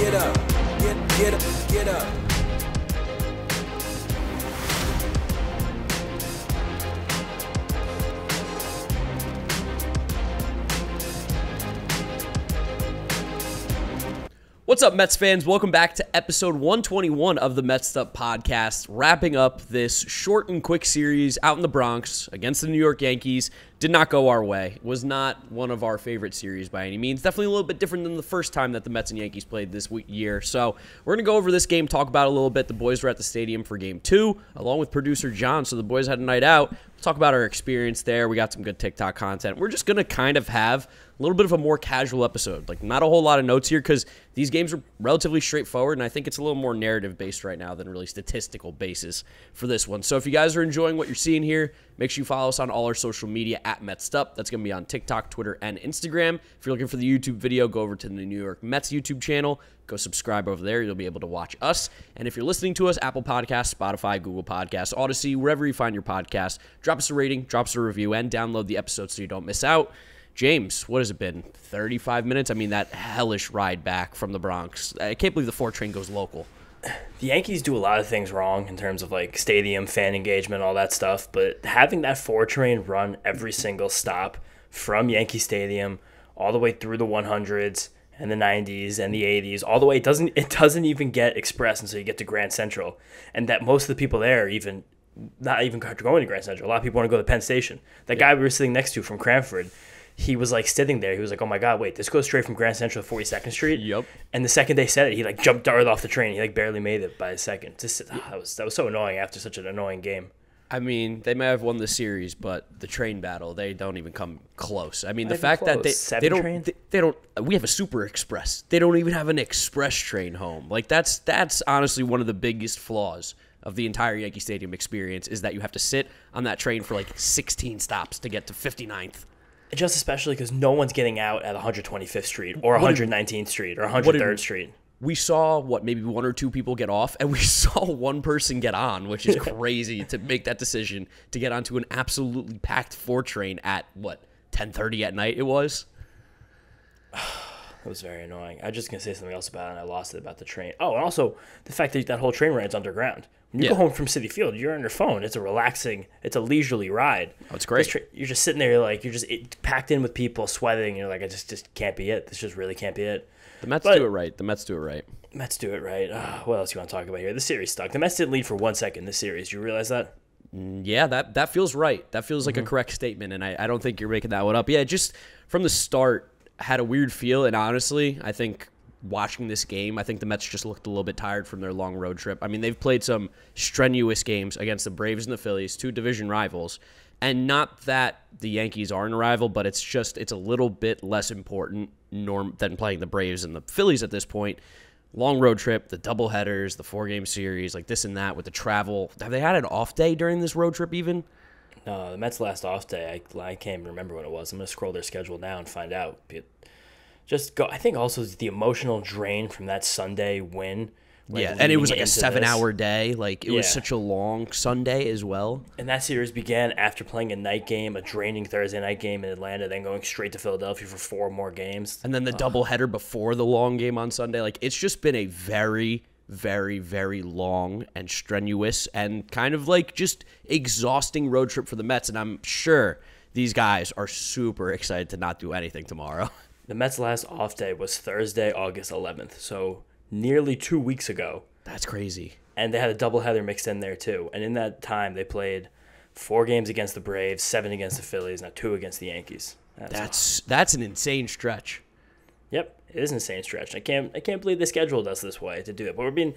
get up, get up, get up. What's up, Mets fans? Welcome back to episode 121 of the Mets'd podcast, wrapping up this short and quick series out in the Bronx against the New York Yankees. Did not go our way. It was not one of our favorite series by any means. Definitely a little bit different than the first time that the Mets and Yankees played this year. So we're going to go over this game, talk about it a little bit. The boys were at the stadium for game 2, along with producer John. So the boys had a night out. We'll talk about our experience there. We got some good TikTok content. We're just going to kind of have a little bit of a more casual episode. Like, not a whole lot of notes here because these games are relatively straightforward, and I think it's a little more narrative-based right now than really statistical basis for this one. So if you guys are enjoying what you're seeing here, make sure you follow us on all our social media at Mets'd. That's going to be on TikTok, Twitter, and Instagram. If you're looking for the YouTube video, go over to the New York Mets YouTube channel. Go subscribe over there. You'll be able to watch us. And if you're listening to us, Apple Podcasts, Spotify, Google Podcasts, Odyssey, wherever you find your podcast, drop us a rating, drop us a review, and download the episode so you don't miss out. James, what has it been, 35 minutes? I mean, that hellish ride back from the Bronx. I can't believe the 4 train goes local. The Yankees do a lot of things wrong in terms of, like, stadium, fan engagement, all that stuff, but having that 4 train run every single stop from Yankee Stadium all the way through the 100s and the 90s and the 80s, all the way, it doesn't even get express until you get to Grand Central, and that most of the people there not even going to Grand Central. A lot of people want to go to Penn Station. That guy we were sitting next to from Cranford, he was like sitting there. He was like, "Oh my God, wait! This goes straight from Grand Central to 42nd Street." Yep. And the second they said it, he like darted off the train. He like barely made it by a second. That was so annoying after such an annoying game. I mean, they may have won the series, but the train battle, they don't even come close. I mean, Not the fact even that close. they Train? don't. We have a super express. They don't even have an express train home. Like that's honestly one of the biggest flaws of the entire Yankee Stadium experience is that you have to sit on that train for like 16 stops to get to 59th. Just especially because no one's getting out at 125th Street or 119th Street or 103rd Street. We saw, maybe 1 or 2 people get off, and we saw 1 person get on, which is crazy to make that decision to get onto an absolutely packed 4 train at, 10:30 at night it was? It was very annoying. I was just going to say something else about it, and I lost it about the train. Oh, and also the fact that that whole train ride's underground. When you go home from Citi Field, you're on your phone. It's a leisurely ride. Oh, it's great. You're just sitting there, you're just packed in with people, sweating. You're like, I just can't be it. This just really can't be it. The Mets do it right. Mets do it right. What else you want to talk about here? The series stuck. The Mets didn't lead for 1 second this series. You realize that? Yeah, that feels right. That feels like a correct statement, and I don't think you're making that one up. Yeah, just from the start, had a weird feel, and honestly, I think watching this game, I think the Mets just looked a little bit tired from their long road trip. I mean, they've played some strenuous games against the Braves and the Phillies, 2 division rivals, and not that the Yankees aren't a rival, but it's a little bit less important than playing the Braves and the Phillies at this point. Long road trip, the doubleheaders, the 4-game series, like this and that with the travel. Have they had an off day during this road trip even? No, the Mets' last off day, I can't even remember when it was. I'm going to scroll their schedule now and find out. I think also the emotional drain from that Sunday win. And it was like a 7-hour day. Like, it was such a long Sunday as well. And that series began after playing a night game, a draining Thursday night game in Atlanta, then going straight to Philadelphia for 4 more games. And then the doubleheader before the long game on Sunday. Like, it's just been a very, very, very long and strenuous and kind of like just exhausting road trip for the Mets. And I'm sure these guys are super excited to not do anything tomorrow. The Mets' last off day was Thursday, August 11th. So nearly 2 weeks ago. That's crazy. And they had a doubleheader mixed in there too. And in that time, they played 4 games against the Braves, 7 against the Phillies, now 2 against the Yankees. That's an insane stretch. Yep, it is an insane stretch. I can't believe the schedule us this way to do it. But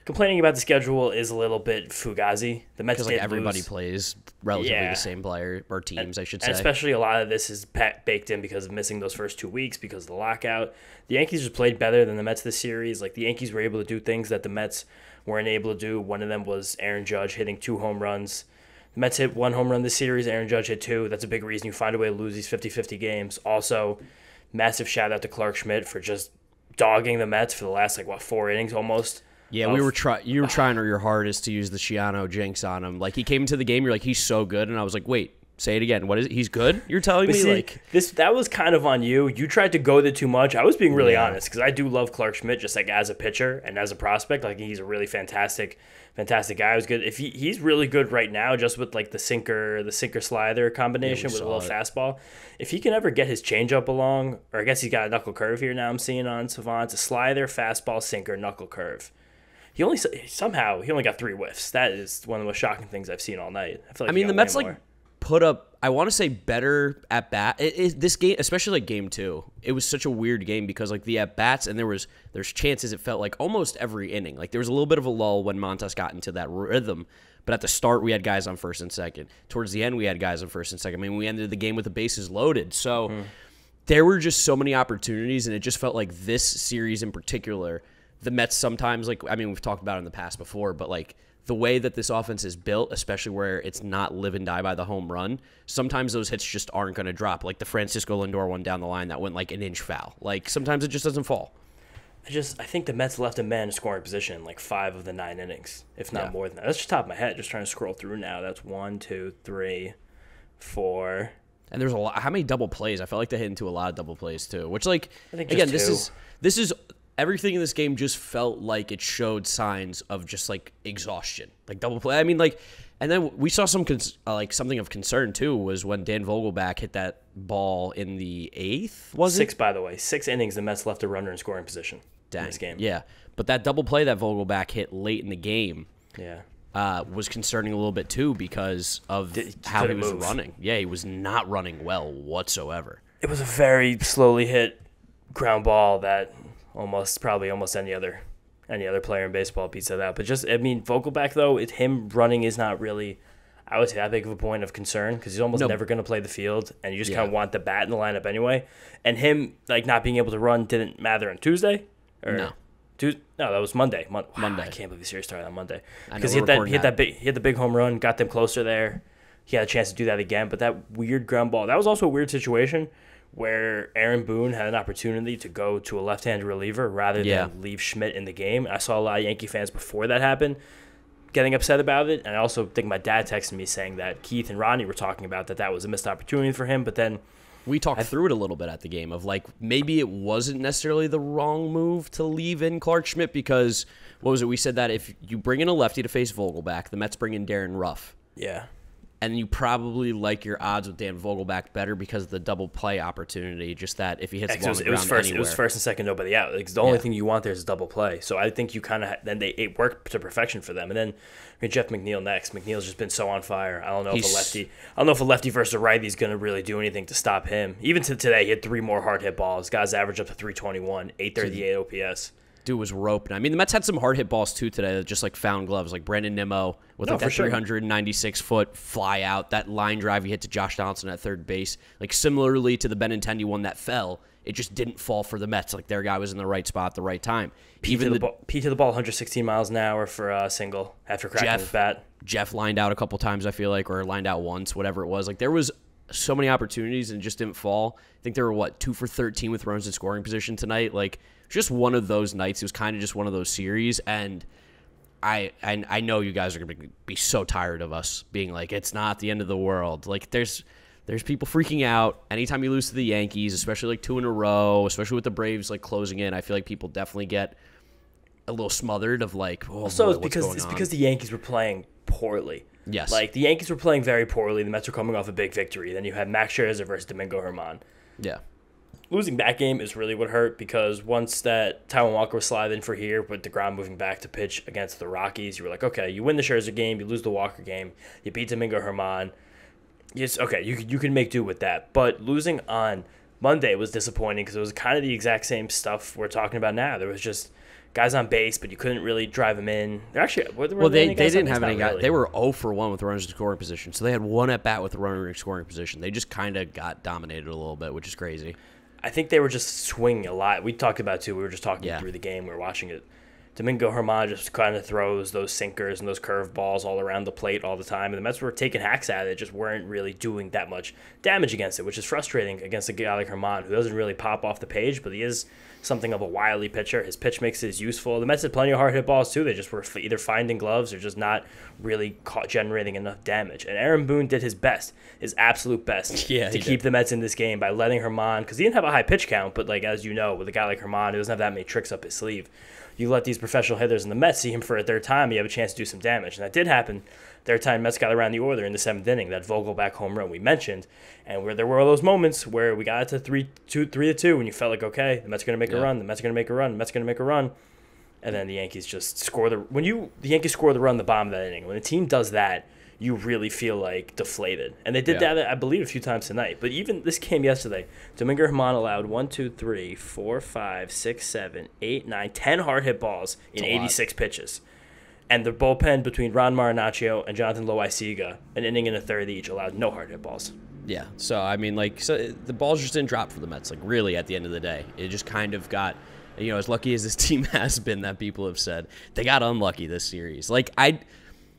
complaining about the schedule is a little bit fugazi. The Mets did everybody lose. Plays relatively the same player or teams, I should say. And especially a lot of this is baked in because of missing those first 2 weeks because of the lockout. The Yankees just played better than the Mets this series. Like, the Yankees were able to do things that the Mets weren't able to do. One of them was Aaron Judge hitting 2 home runs. The Mets hit 1 home run this series. Aaron Judge hit 2. That's a big reason you find a way to lose these 50-50 games. Also, massive shout out to Clark Schmidt for just dogging the Mets for the last 4 innings almost. Yeah, you were trying your hardest to use the Shiano jinx on him. Like, he came into the game, you're like, he's so good, and I was like, wait, Say it again. What is it? He's good? You're telling But me? see, Like, that was kind of on you. You tried to go there too much. I was being really honest because I do love Clark Schmidt just like as a pitcher and as a prospect. Like he's a really fantastic guy. He was good. If he's really good right now, just with like the sinker slider combination with a little fastball. If he can ever get his changeup along, or I guess he's got a knuckle curve here now. I'm seeing on Savant, a slider, fastball, sinker, knuckle curve. He only got 3 whiffs. That is one of the most shocking things I've seen all night. I feel like the Mets like put up, I want to say, better at bat. This game, especially like game 2, it was such a weird game because like the at bats and there's chances it felt like almost every inning. Like there was a little bit of a lull when Montas got into that rhythm, but at the start we had guys on first and second. Towards the end we had guys on first and second. I mean, we ended the game with the bases loaded. So there were just so many opportunities, and it just felt like this series in particular, the Mets sometimes, like, I mean, we've talked about it in the past before, but like the way that this offense is built, especially where it's not live and die by the home run, sometimes those hits just aren't going to drop. Like the Francisco Lindor one down the line that went like an inch foul. Like sometimes it just doesn't fall. I think the Mets left a man in scoring position in like 5 of the 9 innings, if not more than that. That's just top of my head. Just trying to scroll through now. That's 1, 2, 3, 4. And there's a lot. How many double plays? I felt like they hit into a lot of double plays too. Which, like, I think again, just this is everything in this game just felt like it showed signs of just like exhaustion, like double play. I mean, like, and then we saw some something of concern too was when Dan Vogelback hit that ball in the 8th. Was 6, by the way, 6 innings. The Mets left a runner in scoring position. In this game. Yeah, but that double play that Vogelback hit late in the game, was concerning a little bit too because of how he was running. Yeah, he was not running well whatsoever. It was a very slowly hit ground ball that almost any other player in baseball beats that out. But just, I mean, Vogelback though, him running is not really, I would say, that big of a point of concern because he's almost never going to play the field, and you just kind of want the bat in the lineup anyway. And him like not being able to run didn't matter on Tuesday. No, that was Monday. Monday. I can't believe the series started on Monday because he hit the big home run, got them closer there. He had a chance to do that again, but that weird ground ball. That was also a weird situation where Aaron Boone had an opportunity to go to a left-handed reliever rather than leave Schmidt in the game. I saw a lot of Yankee fans before that happened getting upset about it, and I also think my dad texted me saying that Keith and Ronnie were talking about that was a missed opportunity for him, but then we talked through it a little bit at the game of like maybe it wasn't necessarily the wrong move to leave in Clark Schmidt because, what was it? We said that if you bring in a lefty to face Vogelback, the Mets bring in Darren Ruff. Yeah. And you probably like your odds with Dan Vogelback better because of the double play opportunity. Just that if he hits the ball on the ground anywhere. It was first and second, nobody out. Like, the only thing you want there is double play. So I think you kind of it worked to perfection for them. And then we had Jeff McNeal next. McNeal's just been so on fire. I don't know if a lefty versus a righty is going to really do anything to stop him. Even to today, he had 3 more hard hit balls. Guys average up to 321, 838 OPS. Dude was roping. I mean, the Mets had some hard hit balls too today that just like found gloves, like Brandon Nimmo with that 396-foot fly out, that line drive he hit to Josh Donaldson at third base. Like similarly to the Benintendi one that fell, it just didn't fall for the Mets. Like their guy was in the right spot at the right time. Pete to the ball, 116 miles an hour for a single after cracking his bat. Jeff lined out a couple times, I feel like, or lined out once, whatever it was. Like there was so many opportunities and it just didn't fall. I think they were 2 for 13 with runners in scoring position tonight. Like just one of those nights. It was kind of just one of those series, and I know you guys are going to be so tired of us being like, it's not the end of the world. Like there's people freaking out anytime you lose to the Yankees, especially like 2 in a row, especially with the Braves like closing in. I feel like people definitely get a little smothered of like, oh, so boy, it's because the Yankees were playing poorly. Yes, like the Yankees were playing very poorly. The Mets were coming off a big victory. Then you had Max Scherzer versus Domingo Germán. Yeah. Losing that game is really what hurt because once that Taiwan Walker was sliding for here with DeGrom moving back to pitch against the Rockies, you were like, okay, you win the Scherzer game, you lose the Walker game, you beat Domingo Germán. Yes, okay, you can make do with that. But losing on Monday was disappointing because it was kind of the exact same stuff we're talking about now. There was just guys on base, but you couldn't really drive them in. They're actually they didn't have any guys. Really. They were 0 for 1 with runners in scoring position, so they had 1 at bat with a runner in scoring position. They just kind of got dominated a little bit, which is crazy. I think they were just swinging a lot. We talked about it too. We were just talking through the game. We were watching it. Domingo Germán just kind of throws those sinkers and those curve balls all around the plate all the time. And the Mets were taking hacks at it, just weren't really doing that much damage against it, which is frustrating against a guy like Germán, who doesn't really pop off the page, but he is something of a wily pitcher. His pitch mix is useful. The Mets had plenty of hard hit balls too. They just were either finding gloves or just not really generating enough damage. And Aaron Boone did his best, his absolute best, to keep the Mets in this game by letting Germán, because he didn't have a high pitch count, but like as you know, with a guy like Germán who doesn't have that many tricks up his sleeve, you let these professional hitters in the Mets see him for a third time, you have a chance to do some damage. And that did happen. Third time Mets got around the order in the 7th inning, that Vogelback home run we mentioned, and where there were all those moments where we got to 3-2, and you felt like, okay, the Mets are going to make a run, the Mets are going to make a run, the Mets are going to make a run, and then the Yankees just score the Yankees score the run in the bottom of that inning. When a team does that, you really feel like deflated. And they did that, I believe, a few times tonight. But even this game yesterday, Domingo Germán allowed 1, 2, 3, 4, 5, 6, 7, 8, 9, 10 hard hit balls in 86 pitches. And the bullpen between Ron Marinaccio and Jonathan Loaisiga, an inning and a third each, allowed no hard hit balls. Yeah, so I mean, like, so the balls just didn't drop for the Mets. Like, really, at the end of the day, it just kind of got, you know, as lucky as this team has been, that people have said, they got unlucky this series. Like,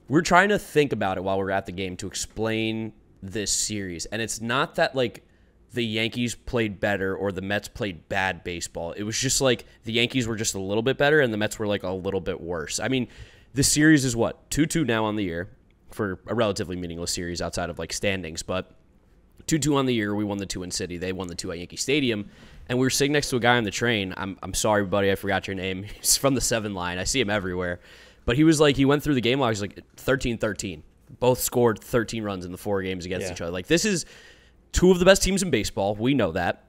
we're trying to think about it while we're at the game to explain this series, and it's not that like the Yankees played better or the Mets played bad baseball. It was just like the Yankees were just a little bit better and the Mets were like a little bit worse. I mean, the series is what, 2-2 now on the year for a relatively meaningless series outside of like standings, but 2-2 on the year. We won the 2 in City. They won the 2 at Yankee Stadium, and we were sitting next to a guy on the train. I'm sorry, buddy, I forgot your name. He's from the 7 line. I see him everywhere. But he was like, he went through the game log. He's like 13-13. Both scored 13 runs in the 4 games against each other. Like, this is 2 of the best teams in baseball. We know that.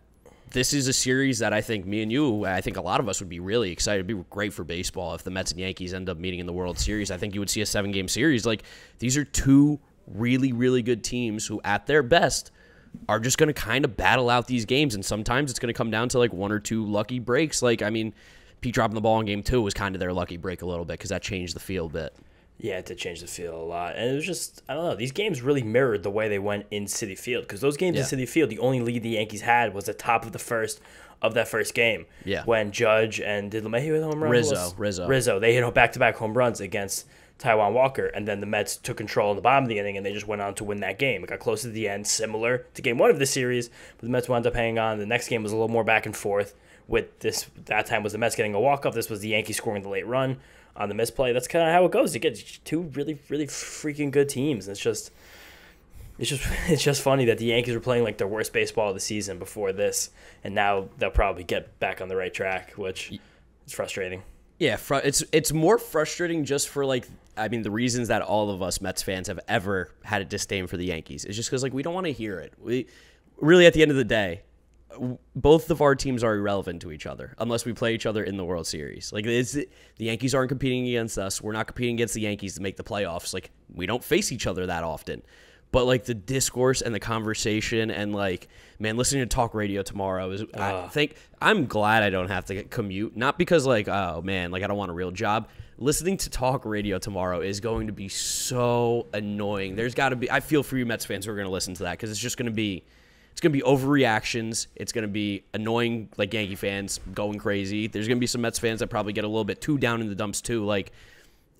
This is a series that I think me and you, I think a lot of us would be really excited. It'd be great for baseball if the Mets and Yankees end up meeting in the World Series. I think you would see a 7-game series. Like, these are 2 really, really good teams who, at their best, are just going to kind of battle out these games. And sometimes it's going to come down to like 1 or 2 lucky breaks. Like, I mean, Pete dropping the ball in game 2 was kind of their lucky break a little bit because that changed the feel a bit. Yeah, it did change the feel a lot. And it was just, I don't know, ththese games really mirrored the way they went in Citi Field. Because those games in Citi Field, the only lead the Yankees had was the top of the first of that first game. Yeah. When Judge and did LeMahieu hit a home run? Rizzo. They hit back-to-back home runs against Taijuan Walker. And then the Mets took control in the bottom of the inning, and they just went on to win that game. It got close to the end, similar to game 1 of the series. But the Mets wound up hanging on. The next game was a little more back and forth. With this, that time was the Mets getting a walk-off. This was the Yankees scoring the late run on the misplay. That's kind of how it goes. You get 2 really, really freaking good teams. And it's just funny that the Yankees were playing like their worst baseball of the season before this, and now they'll probably get back on the right track, which is frustrating. Yeah, it's more frustrating just for like, I mean, the reasons that all of us Mets fans have ever had a disdain for the Yankees is just because like we don't want to hear it. We really, at the end of the day, both of our teams are irrelevant to each other unless we play each other in the World Series. Like, the Yankees aren't competing against us. We're not competing against the Yankees to make the playoffs. Like, we don't face each other that often. But like the discourse and the conversation and like, man, listening to talk radio tomorrow is, I think I'm glad I don't have to commute. Not because like, oh man, like I don't want a real job. Listening to talk radio tomorrow is going to be so annoying. There's got to be, I feel for you Mets fans who are going to listen to that because it's just going to be, it's going to be overreactions. It's going to be annoying, like Yankee fans going crazy. There's going to be some Mets fans that probably get a little bit too down in the dumps too. Like,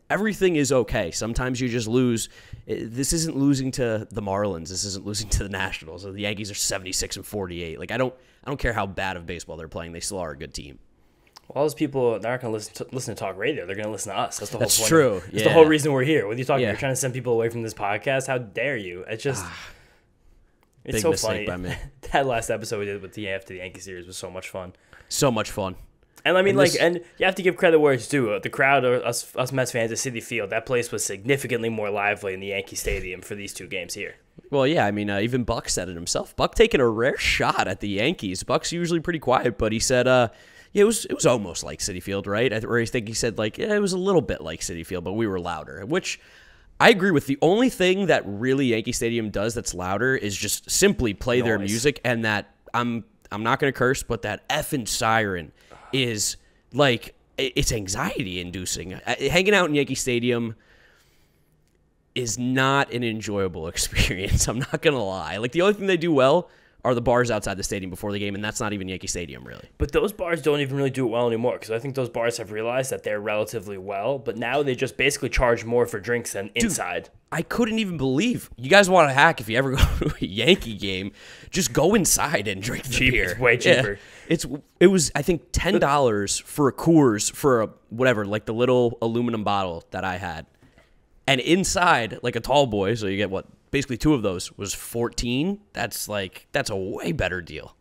everything is okay. Sometimes you just lose. This isn't losing to the Marlins. This isn't losing to the Nationals. The Yankees are 76-48. Like, I don't care how bad of baseball they're playing. They still are a good team. Well, all those people, they're not going to listen to talk radio. They're going to listen to us. That's the whole point. That's true. That's the whole reason we're here. What are you talking about? You're trying to send people away from this podcast? How dare you? It's just... It's so funny. By me. That last episode we did with the after the Yankee series was so much fun. So much fun. And I mean, and you have to give credit where it's due. The crowd, us Mets fans at Citi Field, that place was significantly more lively in the Yankee Stadium for these 2 games here. Well, yeah, I mean, even Buck said it himself. Buck taking a rare shot at the Yankees. Buck's usually pretty quiet, but he said, yeah, it was almost like Citi Field, right? Or I think he said, like, yeah, it was a little bit like Citi Field, but we were louder, which I agree with. The only thing that really Yankee Stadium does that's louder is just simply play their music, and that I'm not going to curse, but that effing siren is like, it's anxiety inducing. Hanging out in Yankee Stadium is not an enjoyable experience. I'm not going to lie. Like, the only thing they do well are the bars outside the stadium before the game, and that's not even Yankee Stadium, really. But those bars don't even really do it well anymore, because I think those bars have realized that they're relatively well, but now they just basically charge more for drinks than inside. I couldn't even believe. You guys want to hack if you ever go to a Yankee game, just go inside and drink the beer. It's way cheaper. Yeah. It was, I think, $10 for a Coors for a whatever, like the little aluminum bottle that I had. And inside, like a tall boy, so you get what? Basically 2 of those was 14. That's a way better deal.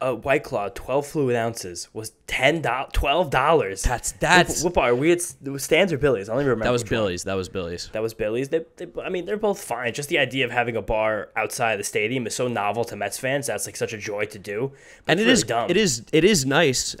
A White Claw, 12 fluid ounces, was $12. That's what bar? We had Stan's or Billy's? I don't even remember. That was Billy's. That was Billy's. That was Billy's. I mean, they're both fine. Just the idea of having a bar outside the stadium is so novel to Mets fans. That's like such a joy to do. But and it's really dumb. It is nice.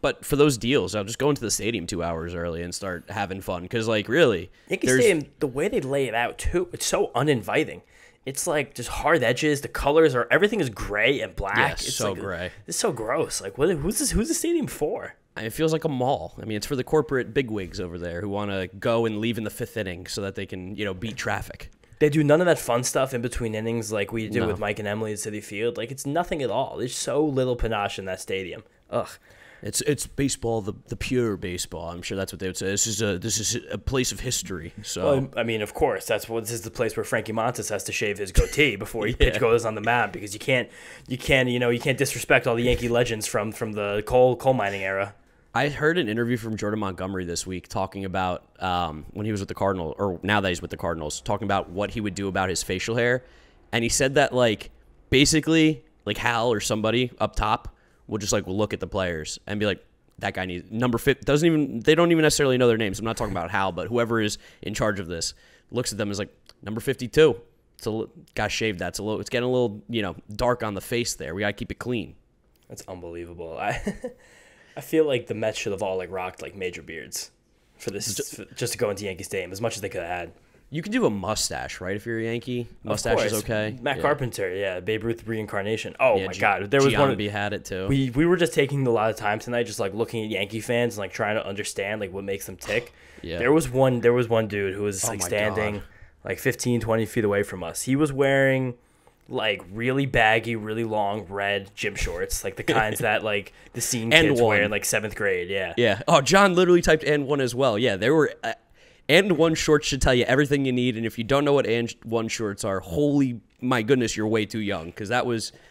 But for those deals, I'll just go into the stadium 2 hours early and start having fun. Because really, Yankee Stadium, the way they lay it out too, it's so uninviting. It's like just hard edges. The colors everything is gray and black. Yeah, it's so like, gray. It's so gross. Like, who's the stadium for? It feels like a mall. I mean, it's for the corporate bigwigs over there who want to go and leave in the 5th inning so that they can, beat traffic. They do none of that fun stuff in between innings like we do with Mike and Emily at Citi Field. Like, it's nothing at all. There's so little panache in that stadium. Ugh. It's baseball, the pure baseball. I'm sure that's what they would say. This is a place of history. So well, I mean, of course, this is the place where Frankie Montas has to shave his goatee before he pitch goes on the mound, because you can't disrespect all the Yankee legends from the coal mining era. I heard an interview from Jordan Montgomery this week talking about when he was with the Cardinals, or now that he's with the Cardinals, talking about what he would do about his facial hair, and he said that basically Hal or somebody up top will just look at the players and be like, that guy needs number 50. They don't even necessarily know their names. I'm not talking about Hal, but whoever is in charge of this looks at them as like, number 52. Got shaved that. It's getting a little, dark on the face there. We got to keep it clean. That's unbelievable. I feel like the Mets should have all rocked major beards for this, just to go into Yankee Stadium as much as they could have had. You can do a mustache, right? If you're a Yankee, mustache is okay. Matt Carpenter, Babe Ruth reincarnation. Oh my God, there was Giambi had it too. We were just taking a lot of time tonight, just looking at Yankee fans and trying to understand what makes them tick. Yeah. There was one dude who was standing 15, 20 feet away from us. He was wearing really baggy, really long red gym shorts, the kinds that the scene kids wear in 7th grade. Yeah. Yeah. Oh, John literally typed and one as well. Yeah, there were. And one shorts should tell you everything you need, and if you don't know what and one shorts are, holy my goodness, you're way too young, because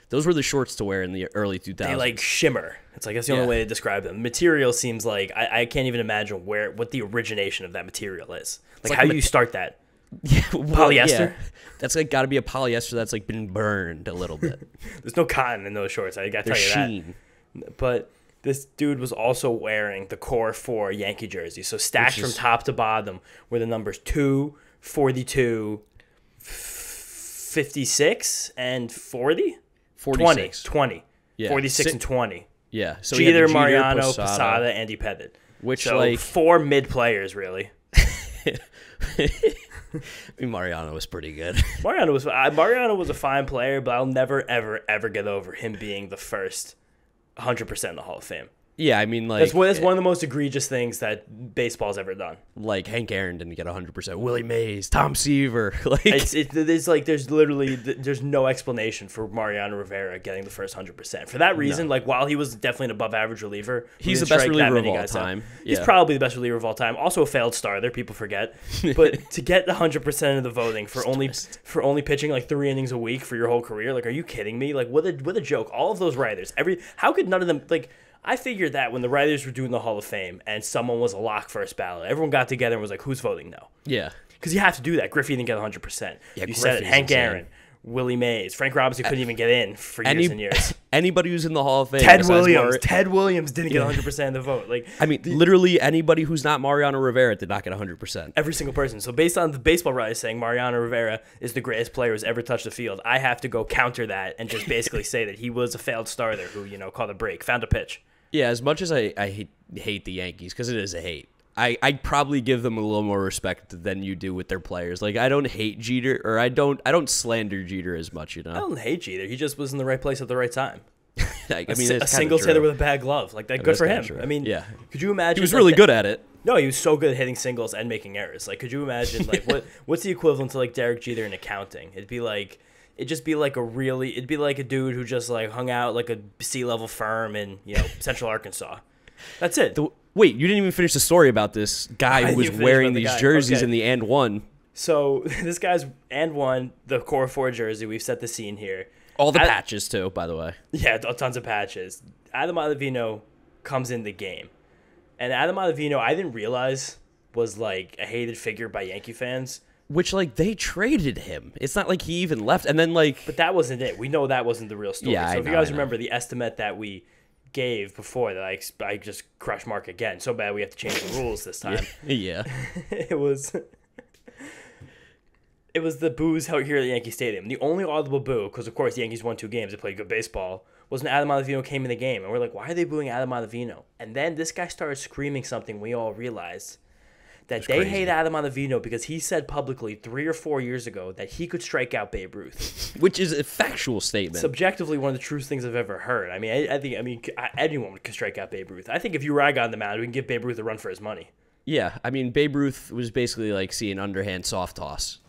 those were the shorts to wear in the early 2000s. They shimmer. It's that's the only way to describe them. Material seems I can't even imagine what the origination of that material is. How do you start that? Polyester. Yeah. That's got to be a polyester that's been burned a little bit. There's no cotton in those shorts. I got to tell you sheen. That. But this dude was also wearing the core 4 Yankee jersey. So stacked from top to bottom were the numbers 2, 42, 56, and 40? 46. 20. Yeah. 46 and 20. Yeah. So Jeter, Mariano, Posada, Andy Pettit. Which, 4 mid players, really. I mean, Mariano was pretty good. Mariano was a fine player, but I'll never, ever, ever get over him being the first 100% in the Hall of Fame. Yeah, I mean, that's one of the most egregious things that baseball's ever done. Hank Aaron didn't get 100%. Willie Mays, Tom Seaver, there's no explanation for Mariano Rivera getting the first 100%. For that reason, while he was definitely an above-average reliever, he's the best reliever of all time. He's probably the best reliever of all time. Also a failed starter, people forget. But to get 100% of the voting for only pitching 3 innings a week for your whole career, are you kidding me? What a joke! All of those writers, how could none of them I figured that when the writers were doing the Hall of Fame and someone was a lock first ballot, everyone got together and was like, who's voting no? Yeah. Because you have to do that. Griffey didn't get 100%. Yeah, you said it. Hank Aaron, Willie Mays, Frank Robinson couldn't even get in for years and years. Anybody who's in the Hall of Fame. Ted Williams didn't get 100% of the vote. Literally anybody who's not Mariano Rivera did not get 100%. Every single person. So based on the baseball writers saying Mariano Rivera is the greatest player who's ever touched the field, I have to go counter that and just basically say that he was a failed starter who, called a break, found a pitch. Yeah, as much as I hate the Yankees, because it is a hate, I'd probably give them a little more respect than you do with their players. I don't hate Jeter, or I don't slander Jeter as much, I don't hate Jeter. He just was in the right place at the right time. A singles hitter with a bad glove. Good for him. True. I mean, yeah. Could you imagine? He was really good at it. No, he was so good at hitting singles and making errors. Could you imagine, what's the equivalent to, Derek Jeter in accounting? It'd be It'd just be like it'd be like a dude who just like hung out like a sea-level firm in, Central Arkansas. That's it. Wait, you didn't even finish the story about this guy who was wearing these jerseys in the and one. So this guy's and one, the core 4 jersey. We've set the scene here. All the patches too, by the way. Yeah, tons of patches. Adam Ottavino comes in the game, and Adam Ottavino, I didn't realize was like a hated figure by Yankee fans. Which, like, they traded him. It's not like he even left. And then, like... But that wasn't it. We know that wasn't the real story. Yeah, so if you guys remember the Esti-Met that we gave before, that I just crushed Marc again. So bad we have to change the rules this time. Yeah. It was the boos out here at Yankee Stadium. The only audible boo, because, of course, the Yankees won 2 games. They played good baseball. Was when Adam Ottavino came in the game. And we're like, why are they booing Adam Ottavino? And then this guy started screaming something we all realized. That they hate Adam Ottavino because he said publicly 3 or 4 years ago that he could strike out Babe Ruth. Which is a factual statement. Subjectively, one of the truest things I've ever heard. I mean, I think anyone could strike out Babe Ruth. I think if you rag on the mound, we can give Babe Ruth a run for his money. Yeah, I mean, Babe Ruth was basically like seeing underhand soft toss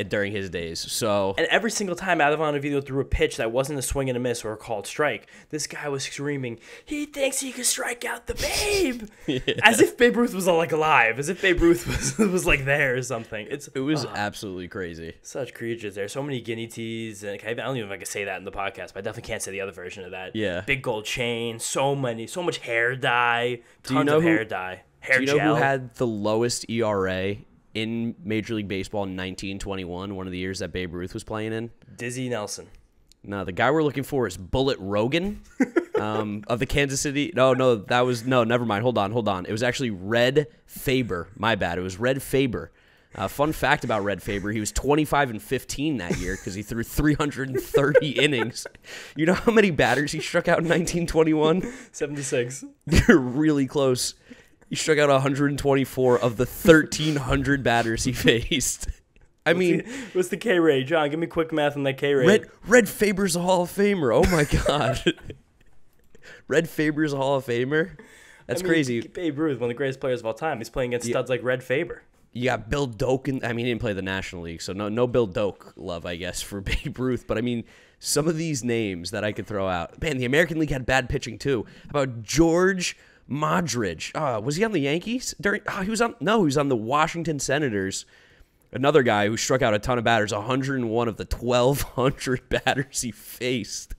during his days. So, and every single time Adam Ottavino threw a pitch that wasn't a swing and a miss or a called strike, this guy was screaming, he thinks he can strike out the Babe! Yeah. As if Babe Ruth was like alive, as if Babe Ruth was like there or something. It was absolutely crazy. Such creatures there. So many guinea teas. And I don't even know if I can say that in the podcast, but I definitely can't say the other version of that. Yeah. Big gold chain, so much hair dye, tons of hair dye. Do you know who had the lowest ERA in Major League Baseball in 1921, one of the years that Babe Ruth was playing in? Dizzy Nelson. No, the guy we're looking for is Bullet Rogan of the Kansas City. No, never mind. Hold on. It was actually Red Faber. My bad. It was Red Faber. Fun fact about Red Faber, he was 25-15 that year because he threw 330 innings. You know how many batters he struck out in 1921? 76. You're really close. He struck out 124 of the 1,300 batters he faced. I mean... What's the K rate? John, give me quick math on that K rate. Red Faber's a Hall of Famer. Oh, my God. Red Faber's a Hall of Famer? That's crazy. Babe Ruth, one of the greatest players of all time. He's playing against studs like Red Faber. You got Bill Doak. He didn't play the National League, so no Bill Doak love, I guess, for Babe Ruth. But, I mean, some of these names that I could throw out. Man, the American League had bad pitching, too. How about George Modric? Was he on the Yankees? He was on the Washington Senators. Another guy who struck out a ton of batters, 101 of the 1,200 batters he faced.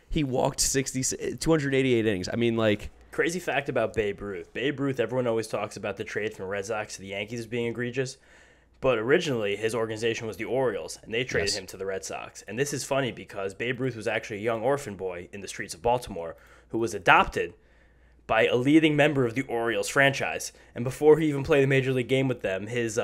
He walked 288 innings. I mean, like... Crazy fact about Babe Ruth. Babe Ruth, everyone always talks about the trade from the Red Sox to the Yankees as being egregious. But originally, his organization was the Orioles, and they traded him to the Red Sox. And this is funny because Babe Ruth was actually a young orphan boy in the streets of Baltimore who was adopted by a leading member of the Orioles franchise. And before he even played a major league game with them, his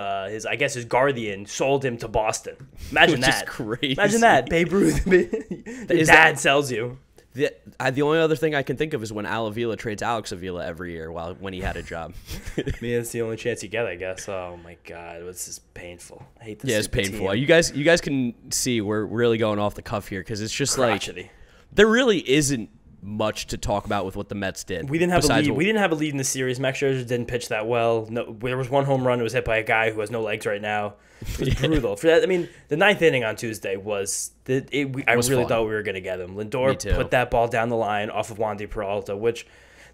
guardian sold him to Boston. Imagine that. Which is crazy. Imagine that. Babe Ruth. Your dad sells you. The only other thing I can think of is when Al Avila trades Alex Avila every year when he had a job. That's the only chance you get, I guess. Oh my God, this is painful. I hate this. Yeah, it's painful. You guys can see we're really going off the cuff here because it's just crotchety. Like there really isn't much to talk about with what the Mets did. We didn't have a lead. We didn't have a lead in the series. Max Scherzer didn't pitch that well. No, there was one home run. It was hit by a guy who has no legs right now. It was brutal. For that, I mean, the 9th inning on Tuesday was I really thought we were going to get him. Lindor put that ball down the line off of Wandy Peralta, which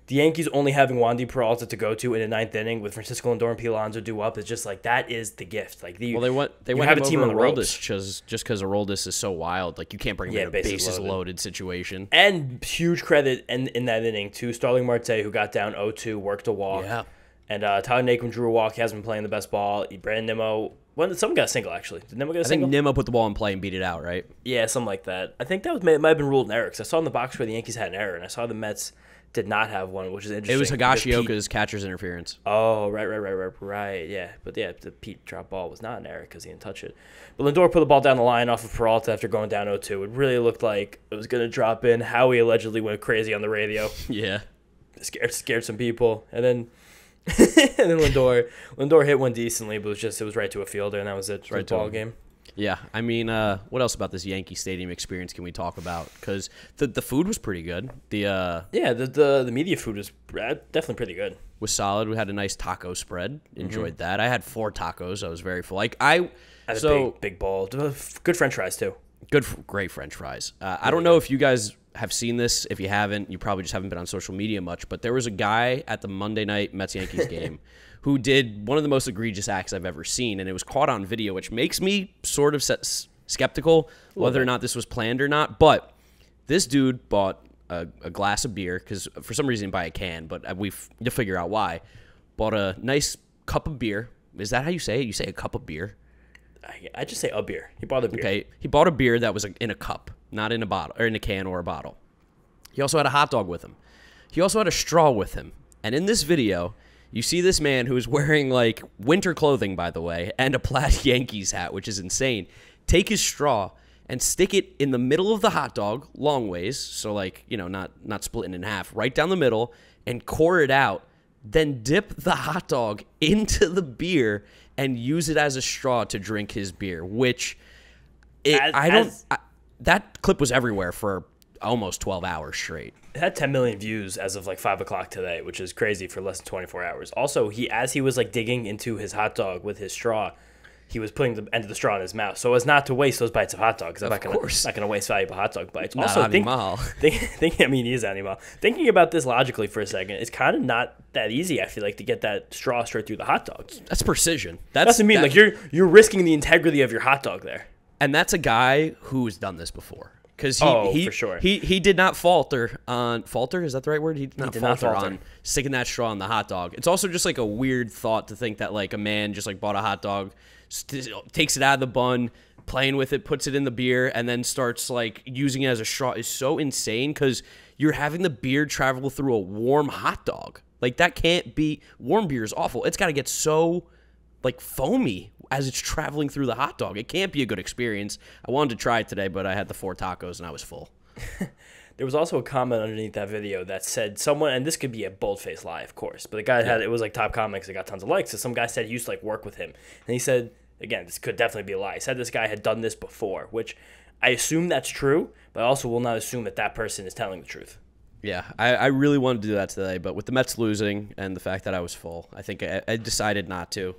the Yankees only having Wandy Peralta to go to in the 9th inning with Francisco Lindor and Pete Alonso due up is just like that is the gift. Like they went have a team on the Aroldis just because Aroldis is so wild. Like you can't bring him in a bases loaded situation. And huge credit in that inning to Starling Marte, who got down 0-2, worked a walk. Yeah. And Tyler Naquin drew a walk. He hasn't been playing the best ball. Brandon Nimmo. Someone got a single, actually. Did Nimmo get a single? I think Nimmo put the ball in play and beat it out, right? Yeah, something like that. I think that might have been ruled an error, because I saw in the box where the Yankees had an error, and I saw the Mets did not have one, which is interesting. It was Higashioka's catcher's interference. Oh, right. Yeah, but yeah, the Pete drop ball was not an error because he didn't touch it. But Lindor put the ball down the line off of Peralta after going down 0-2. It really looked like it was going to drop in. Howie allegedly went crazy on the radio. Yeah. Scared some people. And then Lindor hit one decently, but it was right to a fielder, and that was it. Right to ball game. Yeah, I mean, what else about this Yankee Stadium experience can we talk about? Because the food was pretty good. The media food was definitely pretty good. Was solid. We had a nice taco spread. Enjoyed that. I had 4 tacos. I was very full. I had a big bowl. Good French fries too. Great French fries. I don't know if you guys have seen this. If you haven't, you probably just haven't been on social media much. But there was a guy at the Monday night Mets-Yankees game who did one of the most egregious acts I've ever seen, and it was caught on video, which makes me sort of skeptical whether or not this was planned or not. But this dude bought a glass of beer, because for some reason he didn't buy a can, but to figure out why. Bought a nice cup of beer. Is that how you say it? You say a cup of beer? I just say a beer. He bought a beer. Okay, he bought a beer that was in a cup, not in a bottle, or in a can or a bottle. He also had a hot dog with him. He also had a straw with him. And in this video, you see this man who is wearing, like, winter clothing, by the way, and a plaid Yankees hat, which is insane, take his straw and stick it in the middle of the hot dog, long ways, so, like, you know, not splitting in half, right down the middle, and core it out, then dip the hot dog into the beer and use it as a straw to drink his beer, which that clip was everywhere for almost 12 hours straight. It had 10 million views as of like 5 o'clock today, which is crazy for less than 24 hours. Also, as he was like digging into his hot dog with his straw, he was putting the end of the straw in his mouth so as not to waste those bites of hot dog, because I'm not going to waste valuable hot dog bites. Not also, animal. I mean, he is animal. Thinking about this logically for a second, it's kind of not that easy, I feel like, to get that straw straight through the hot dog. That's precision. That's what I mean. Like, you're risking the integrity of your hot dog there. And that's a guy who's done this before. Because for sure. He did not falter on Is that the right word? He did not falter on sticking that straw on the hot dog. It's also just like a weird thought to think that like a man just like bought a hot dog, takes it out of the bun, playing with it, puts it in the beer, and then starts like using it as a straw is so insane, because you're having the beer travel through a warm hot dog. Like, that can't be. Warm beer is awful. It's got to get so like foamy as it's traveling through the hot dog. It can't be a good experience. I wanted to try it today, but I had the 4 tacos and I was full. There was also a comment underneath that video that said someone, and this could be a bold-faced lie, of course, but the guy it was like top comments that got tons of likes. So some guy said he used to like work with him, and he said, again, this could definitely be a lie. He said this guy had done this before, which I assume that's true, but I also will not assume that person is telling the truth. Yeah, I really wanted to do that today, but with the Mets losing and the fact that I was full, I think I decided not to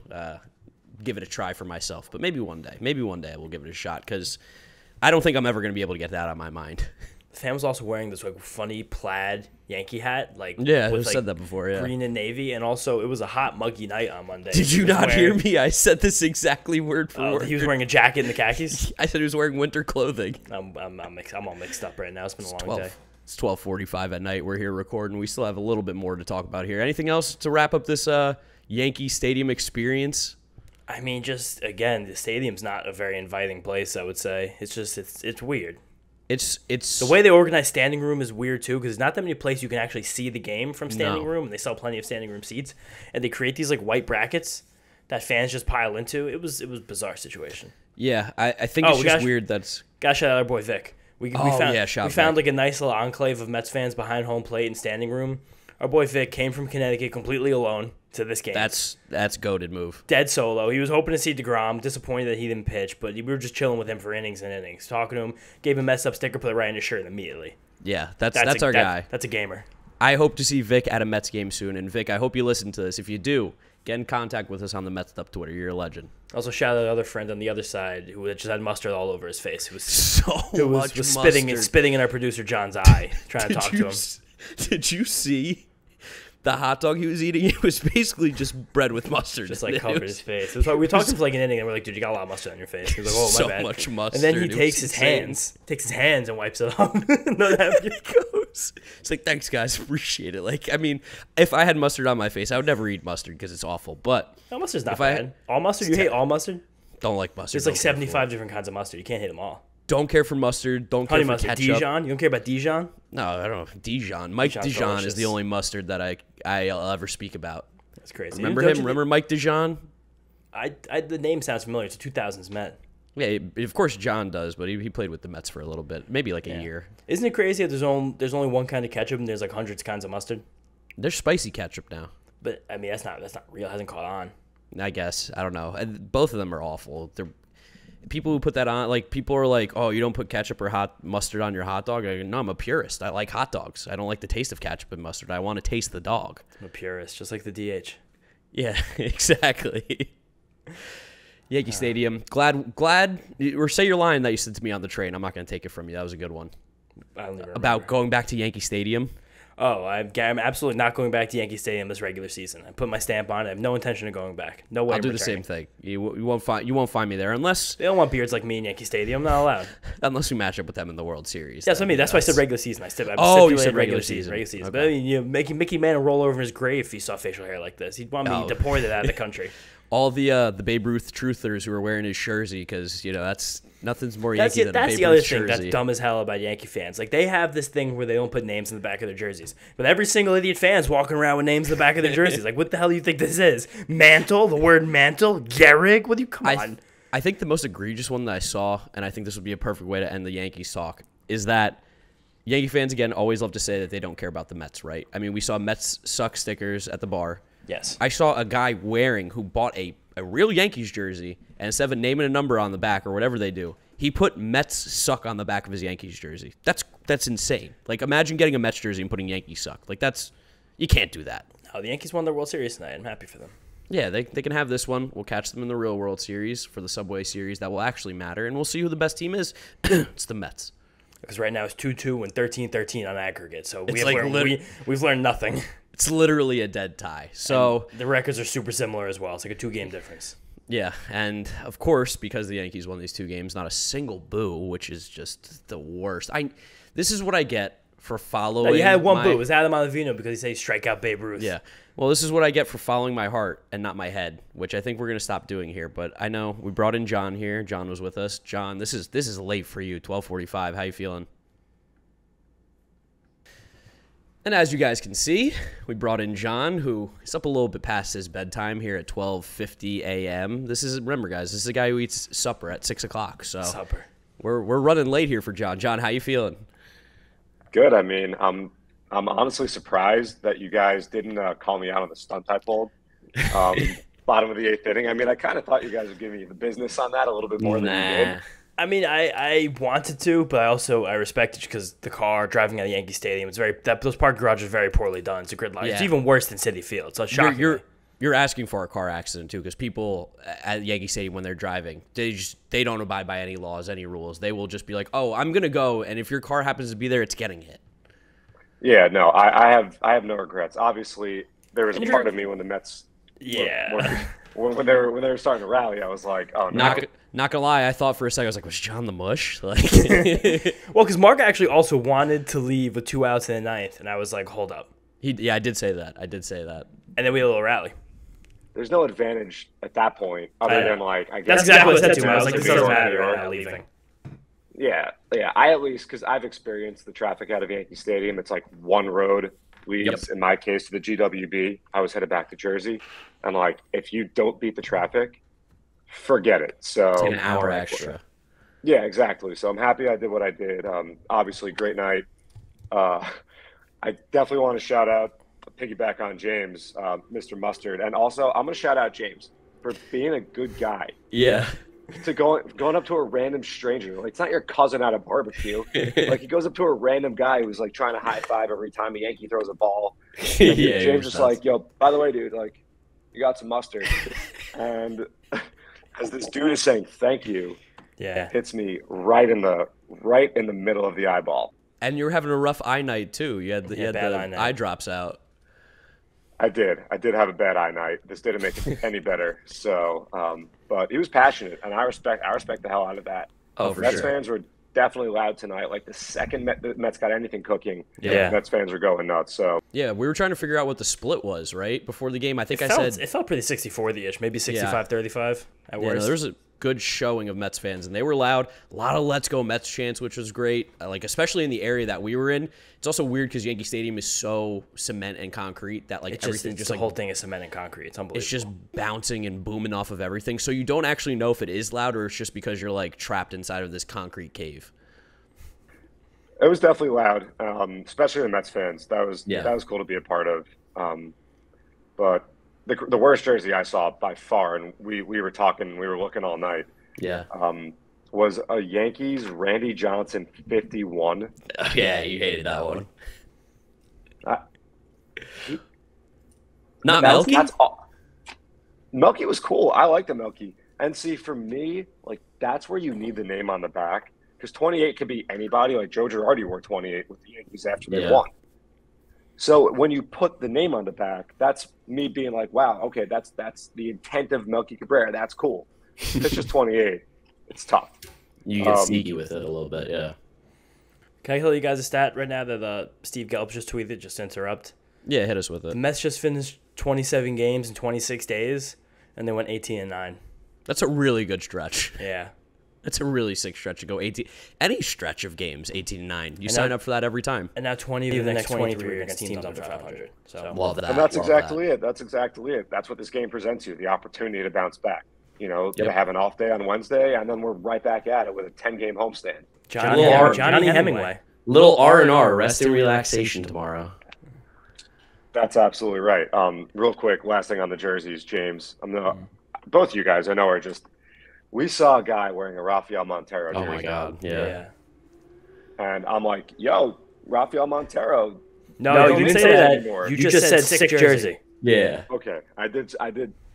give it a try for myself. But maybe one day I will give it a shot, because I don't think I'm ever going to be able to get that out of my mind. The fan was also wearing this like funny plaid Yankee hat, like I've said that before. Yeah, green and navy, and also it was a hot, muggy night on Monday. Did you not hear me? I said this exactly word for word. He was wearing a jacket and the khakis. I said he was wearing winter clothing. I'm all mixed up right now. It's been a long day. It's 12:45 at night. We're here recording. We still have a little bit more to talk about here. Anything else to wrap up this Yankee Stadium experience? I mean, just again, the stadium's not a very inviting place, I would say. It's just it's weird. It's the way they organize standing room is weird too, because there's not that many places you can actually see the game from standing room, and they sell plenty of standing room seats, and they create these like white brackets that fans just pile into. It was a bizarre situation. Yeah, I think it's just weird. Gotta shout out our boy Vic. We found like a nice little enclave of Mets fans behind home plate and standing room. Our boy Vic came from Connecticut completely alone to this game. That's goated move. Dead solo. He was hoping to see DeGrom. Disappointed that he didn't pitch, but we were just chilling with him for innings and innings. Talking to him, gave him a Mets up sticker, put it right in his shirt immediately. Yeah, that's our guy. That's a gamer. I hope to see Vic at a Mets game soon. And Vic, I hope you listen to this. If you do, get in contact with us on the Mets'd Up Twitter. You're a legend. Also, shout out to another friend on the other side who just had mustard all over his face. Who was spitting in our producer John's eye, trying to talk to him. Did you see the hot dog he was eating? It was basically just bread with mustard. Just like covered his face. We were talking for like an inning, and we're like, dude, you got a lot of mustard on your face. He was like, oh, my bad. So much mustard. And then he takes his hands and wipes it off. No, that goes. It's like, thanks, guys. Appreciate it. Like, I mean, if I had mustard on my face, I would never eat mustard because it's awful. But no, mustard's not bad. All mustard? You hate all mustard? Don't like mustard. There's like 75 different kinds of mustard. You can't hate them all. Don't care for mustard. Don't care for ketchup. Dijon? You don't care about Dijon? No, I don't know. Dijon. Mike Dijon is the only mustard that I'll ever speak about. That's crazy. Remember him? Remember Mike Dijon? The name sounds familiar. It's a 2000s Met. Yeah, of course John does, but he played with the Mets for a little bit, maybe like a year. Isn't it crazy that there's only one kind of ketchup and there's like hundreds of kinds of mustard? There's spicy ketchup now. But I mean, that's not real. It hasn't caught on. I guess. I don't know. And both of them are awful. People who put that on, like, people are like, oh, you don't put ketchup or hot mustard on your hot dog? I go, no, I'm a purist. I like hot dogs. I don't like the taste of ketchup and mustard. I want to taste the dog. I'm a purist, just like the DH. Yeah, exactly. Yankee Stadium. Glad, or say your line that you said to me on the train. I'm not going to take it from you. That was a good one. I don't even remember. About going back to Yankee Stadium. Oh, I'm absolutely not going back to Yankee Stadium this regular season. I put my stamp on it. I have no intention of going back. No way. I'll do the same thing. You won't find me there unless they don't want beards like me in Yankee Stadium. I'm not allowed. Unless we match up with them in the World Series. That's what I mean. That's why I said regular season. I said you said regular season. Regular season. Okay. But I mean, you know, Mickey Mantle roll over in his grave if he saw facial hair like this. He'd want me deported out of the country. All the Babe Ruth truthers who are wearing his jersey because that's nothing's more Yankee than a Babe That's the other Ruth thing jersey. that's dumb as hell about Yankee fans. Like, they have this thing where they don't put names in the back of their jerseys. But every single idiot fan's walking around with names in the back of their jerseys. Like, what the hell do you think this is? Mantle? The word mantle? Gehrig? What do you... Come on. I think the most egregious one that I saw, and I think this would be a perfect way to end the Yankees talk, is that Yankee fans, again, always love to say that they don't care about the Mets, right? I mean, we saw Mets suck stickers at the bar. Yes. I saw a guy who bought a real Yankees jersey, and instead of a name and a number on the back or whatever they do, he put Mets suck on the back of his Yankees jersey. That's insane. Like, imagine getting a Mets jersey and putting Yankee suck. Like, you can't do that. No, the Yankees won their World Series tonight. I'm happy for them. Yeah, they can have this one. We'll catch them in the real World Series for the Subway Series. That will actually matter, and we'll see who the best team is. It's the Mets. Because right now it's 2-2 and 13-13 on aggregate. So we've learned nothing. It's literally a dead tie. So and the records are super similar as well. It's like a 2-game difference. Yeah, and of course, because the Yankees won these 2 games, not a single boo, which is just the worst. This is what I get for following. No, you had one boo. It was Adam Ottavino because he said he strike out Babe Ruth. Yeah. Well, this is what I get for following my heart and not my head, which I think we're going to stop doing here. But I know we brought in John here. John was with us. John, this is late for you, 12:45. How you feeling? And as you guys can see, we brought in John, who is up a little bit past his bedtime here at 12:50 a.m. Remember, guys, this is a guy who eats supper at 6 o'clock. So supper. We're running late here for John. John, how you feeling? Good. I mean, I'm honestly surprised that you guys didn't call me out on the stunt I pulled. Bottom of the 8th inning. I mean, I kind of thought you guys would give me the business on that a little bit more than you did. I mean, I wanted to, but I respect it because the car driving out of Yankee Stadium, those park garages are very poorly done. It's a grid line. Yeah. It's even worse than Citi Field. So it's shocking. You're asking for a car accident too, because people at Yankee Stadium when they're driving, they don't abide by any laws, any rules. They will just be like, "Oh, I'm gonna go," and if your car happens to be there, it's getting hit. Yeah, no, I have no regrets. Obviously, there was a part of me when the Mets, when they were starting to rally, I was like, "Oh no." Not gonna lie, I thought for a second, I was like, was John the mush? Like, well, because Marc actually also wanted to leave with 2 outs in the 9th, and I was like, hold up. I did say that. And then we had a little rally. There's no advantage at that point other than, like, I guess. That's exactly what I said to him. I was like, this doesn't matter. We're not leaving. Yeah. I at least, because I've experienced the traffic out of Yankee Stadium. It's like one road leads, in my case, to the GWB. I was headed back to Jersey. And, like, if you don't beat the traffic, forget it. So it's like an hour extra. Yeah, exactly. So I'm happy I did what I did. Obviously, great night. I definitely want to shout out, piggyback on James, Mr. Mustard. And also, I'm going to shout out James for being a good guy. Yeah. To going up to a random stranger. Like, it's not your cousin at a barbecue. Like, he goes up to a random guy who's, like, trying to high five every time a Yankee throws a ball. And James is like, yo, by the way, dude, like, you got some mustard. And as this dude is saying thank you, hits me right in the middle of the eyeball. And you were having a rough eye night too. You had the eye drops out. I did have a bad eye night. This didn't make it any better. So, but he was passionate, and I respect the hell out of that. Oh, for Mets sure. fans were definitely loud tonight. Like, the second the Mets got anything cooking, Mets fans were going nuts. So yeah, we were trying to figure out what the split was right before the game. I think it felt pretty 60-40ish, maybe 65-35 at worst. No, there was a good showing of Mets fans, and they were loud. A lot of "Let's Go Mets" chants, which was great. Like, especially in the area that we were in. It's also weird because Yankee Stadium is so cement and concrete that, like, everything just the like whole thing is cement and concrete. It's unbelievable. It's just bouncing and booming off of everything, so you don't actually know if it is loud or it's just because you're, like, trapped inside of this concrete cave. it was definitely loud, especially the Mets fans. That was cool to be a part of. But the worst jersey I saw by far, and we were looking all night. Yeah. Was a Yankees Randy Johnson 51. Yeah, you hated that one. Not Melky? Melky was cool. I like the Melky. And see, for me, like that's where you need the name on the back because 28 could be anybody. Like Joe Girardi wore 28 with the Yankees after they won. So when you put the name on the back, that's me being like, wow, okay, that's the intent of Melky Cabrera. That's cool. It's just 28. It's tough. You get sneaky with it a little bit, yeah. Can I tell you guys a stat right now that Steve Gelb just tweeted, just to interrupt? Yeah, hit us with it. The Mets just finished 27 games in 26 days, and they went 18-9. That's a really good stretch. Yeah. That's a really sick stretch to go 18. Any stretch of games, 18-9. You sign up for that every time. And now 20 of the next 23 are against teams under 500. So Love that. And that's exactly it. That's exactly it. That's what this game presents you, the opportunity to bounce back. You know, to have an off day on Wednesday, and then we're right back at it with a 10-game homestand. Johnny Hemingway. Little R&R, rest and relaxation tomorrow. That's absolutely right. Real quick, last thing on the jerseys, James. Both of you guys, I know, are just. We saw a guy wearing a Rafael Montero jersey. Oh my God! Yeah. And I'm like, yo, Rafael Montero. No, you didn't say that anymore. You just said sick jersey. Yeah. Okay, I did.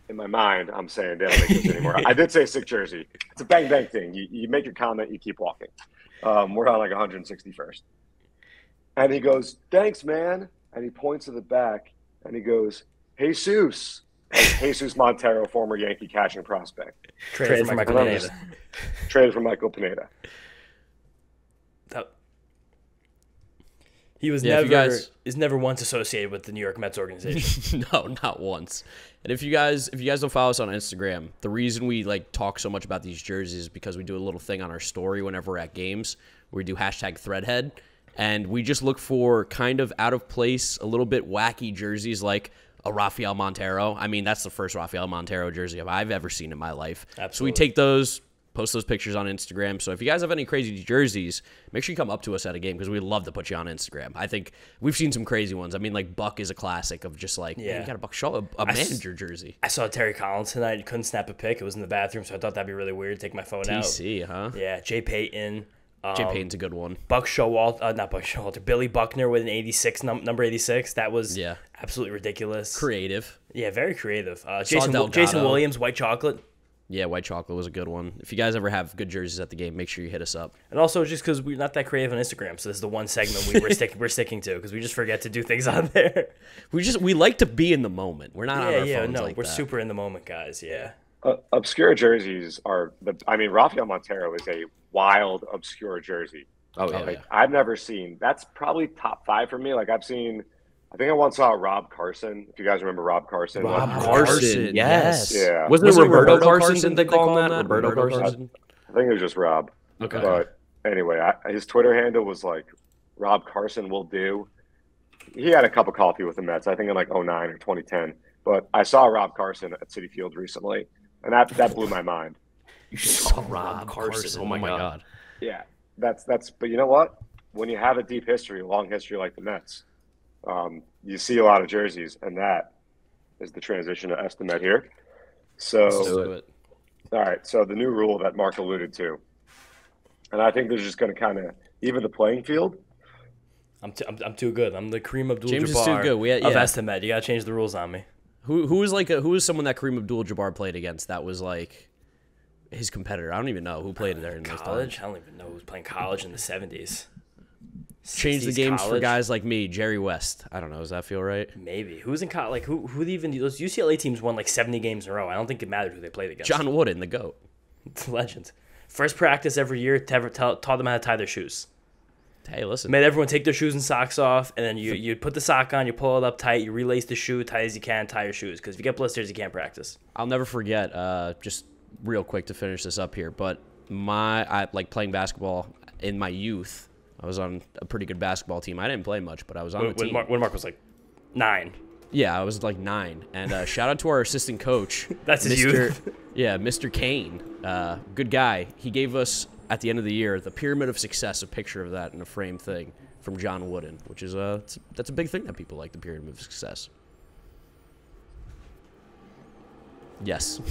In my mind, I'm saying they don't make this anymore. I did say sick jersey. It's a bang bang thing. You make your comment, you keep walking. We're on like 161st. And he goes, thanks, man. And he points to the back and he goes, Jesus. Jesus Montero, former Yankee catching prospect. Traded for Michael Pineda. Traded for Michael Pineda. He was never once associated with the New York Mets organization. No, not once. And if you guys don't follow us on Instagram, the reason we like talk so much about these jerseys is because we do a little thing on our story whenever we're at games where we do #threadhead, and we just look for kind of out of place, a little bit wacky jerseys like a Rafael Montero. I mean, that's the first Rafael Montero jersey I've ever seen in my life. Absolutely. So we take those, post those pictures on Instagram. So if you guys have any crazy jerseys, make sure you come up to us at a game because we'd love to put you on Instagram. I think we've seen some crazy ones. I mean, like Buck is a classic of just like, man, you got a Buck Shaw, a manager jersey. I saw Terry Collins tonight. He couldn't snap a pic. It was in the bathroom, so I thought that'd be really weird to take my phone out. TC, huh? Yeah, Jay Payton. Jay Payton's a good one. Buck Showalter, not Buck Showalter, Billy Buckner with an 86, number 86. That was absolutely ridiculous. Creative. Yeah, very creative. Jason Williams, White Chocolate. Yeah, White Chocolate was a good one. If you guys ever have good jerseys at the game, make sure you hit us up. And also just because we're not that creative on Instagram, so this is the one segment we're sticking to because we just forget to do things on there. We like to be in the moment. We're not on our phones like we're that. super in the moment, guys. Yeah. Obscure jerseys are Rafael Montero is a wild obscure jersey. Oh yeah. I've never seen. That's probably top 5 for me. Like I think I once saw Rob Carson. If you guys remember Rob Carson. Rob Carson, yes. Yeah. Wasn't it Roberto Carson? Didn't they call him that? Roberto Carson. I think it was just Rob. Okay. But anyway, his Twitter handle was like Rob Carson will do. He had a cup of coffee with the Mets. I think in like 2009 or 2010. But I saw Rob Carson at Citi Field recently, and that blew my mind. You saw Rob Carson. Oh my God. Yeah, that's. But you know what? When you have a deep history, a long history like the Mets, you see a lot of jerseys, and that is the transition to Esti-Met here. So, Let's do it. All right. So the new rule that Marc alluded to, and I think they're just going to kind of even the playing field. I'm too good. I'm the Kareem Abdul-Jabbar James is too good. of Esti-Met. You got to change the rules on me. Who was someone that Kareem Abdul-Jabbar played against that was like his competitor? I don't even know who played there in college. I don't even know who was playing college in the 70s. Change the games for guys like me, Jerry West. I don't know. Does that feel right? Maybe. Who's in college? Like who even? Those UCLA teams won like 70 games in a row. I don't think it mattered who they played against. John Wooden, the GOAT. Legend. First practice every year. Taught them how to tie their shoes. Hey, listen. Made everyone take their shoes and socks off, and then you put the sock on, you pull it up tight, you relace the shoe tight as you can, tie your shoes. Because if you get blisters, you can't practice. I'll never forget. Just real quick to finish this up here, but I like playing basketball in my youth. I was on a pretty good basketball team. I didn't play much, but I was on the team. When Marc was like 9. Yeah, I was like 9. And shout out to our assistant coach. That's his youth. Yeah, Mr. Kane. Good guy. He gave us, at the end of the year, the Pyramid of Success, a picture of that in a frame thing from John Wooden, which is that's a big thing that people like, the Pyramid of Success. Yes.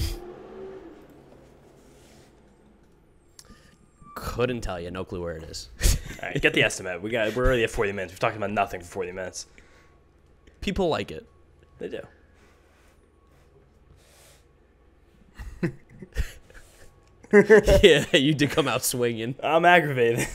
Couldn't tell you. No clue where it is. All right, get the Esti-Met. We're already at 40 minutes. We've talked about nothing for 40 minutes. People like it. They do. Yeah, you did come out swinging. I'm aggravated.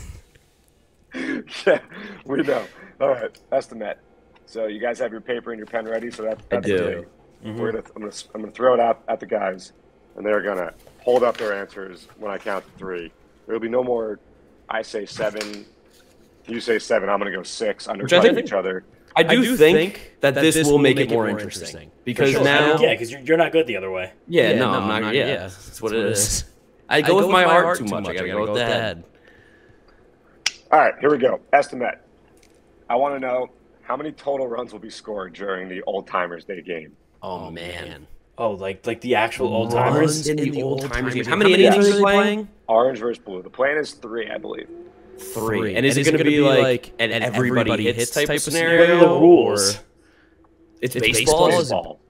Yeah, we know. All right, Esti-Met. So you guys have your paper and your pen ready. So that's I do. the I'm gonna throw it out at the guys, and they're gonna hold up their answers when I count to 3. There'll be no more. I say 7. You say 7. I'm gonna go 6. Undercutting each other. I do think that this will make it more interesting because Sure. now, Yeah, because you're not good the other way. no, I'm not. Yeah, that's what it is. I go with my heart too much. I gotta go with the head. All right, here we go. Esti-Met. I want to know how many total runs will be scored during the Old Timers Day game. Oh man. Oh, like the actual old timers. In the old timers game. How many innings are they playing? Orange versus blue. The plan is 3, I believe. 3. And is it going to be like an everybody hits type of scenario? What are the rules? It's baseball. Baseball.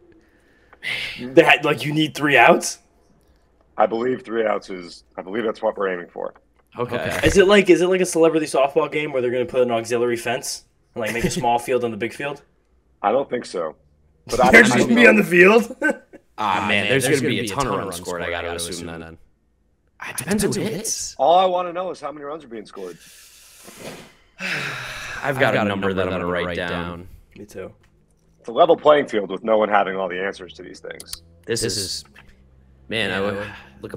Like you need 3 outs. I believe 3 outs is. I believe that's what we're aiming for. Okay. Is it like a celebrity softball game where they're going to put an auxiliary fence and like make a small field on the big field? I don't think so. But I They're don't just going to know. be on the field. Man, there's going to be a ton of runs scored. I got to assume then. It depends who hits. All I want to know is how many runs are being scored. I've got a number that I'm going to write down. Me too. It's a level playing field with no one having all the answers to these things. This is, man. I would look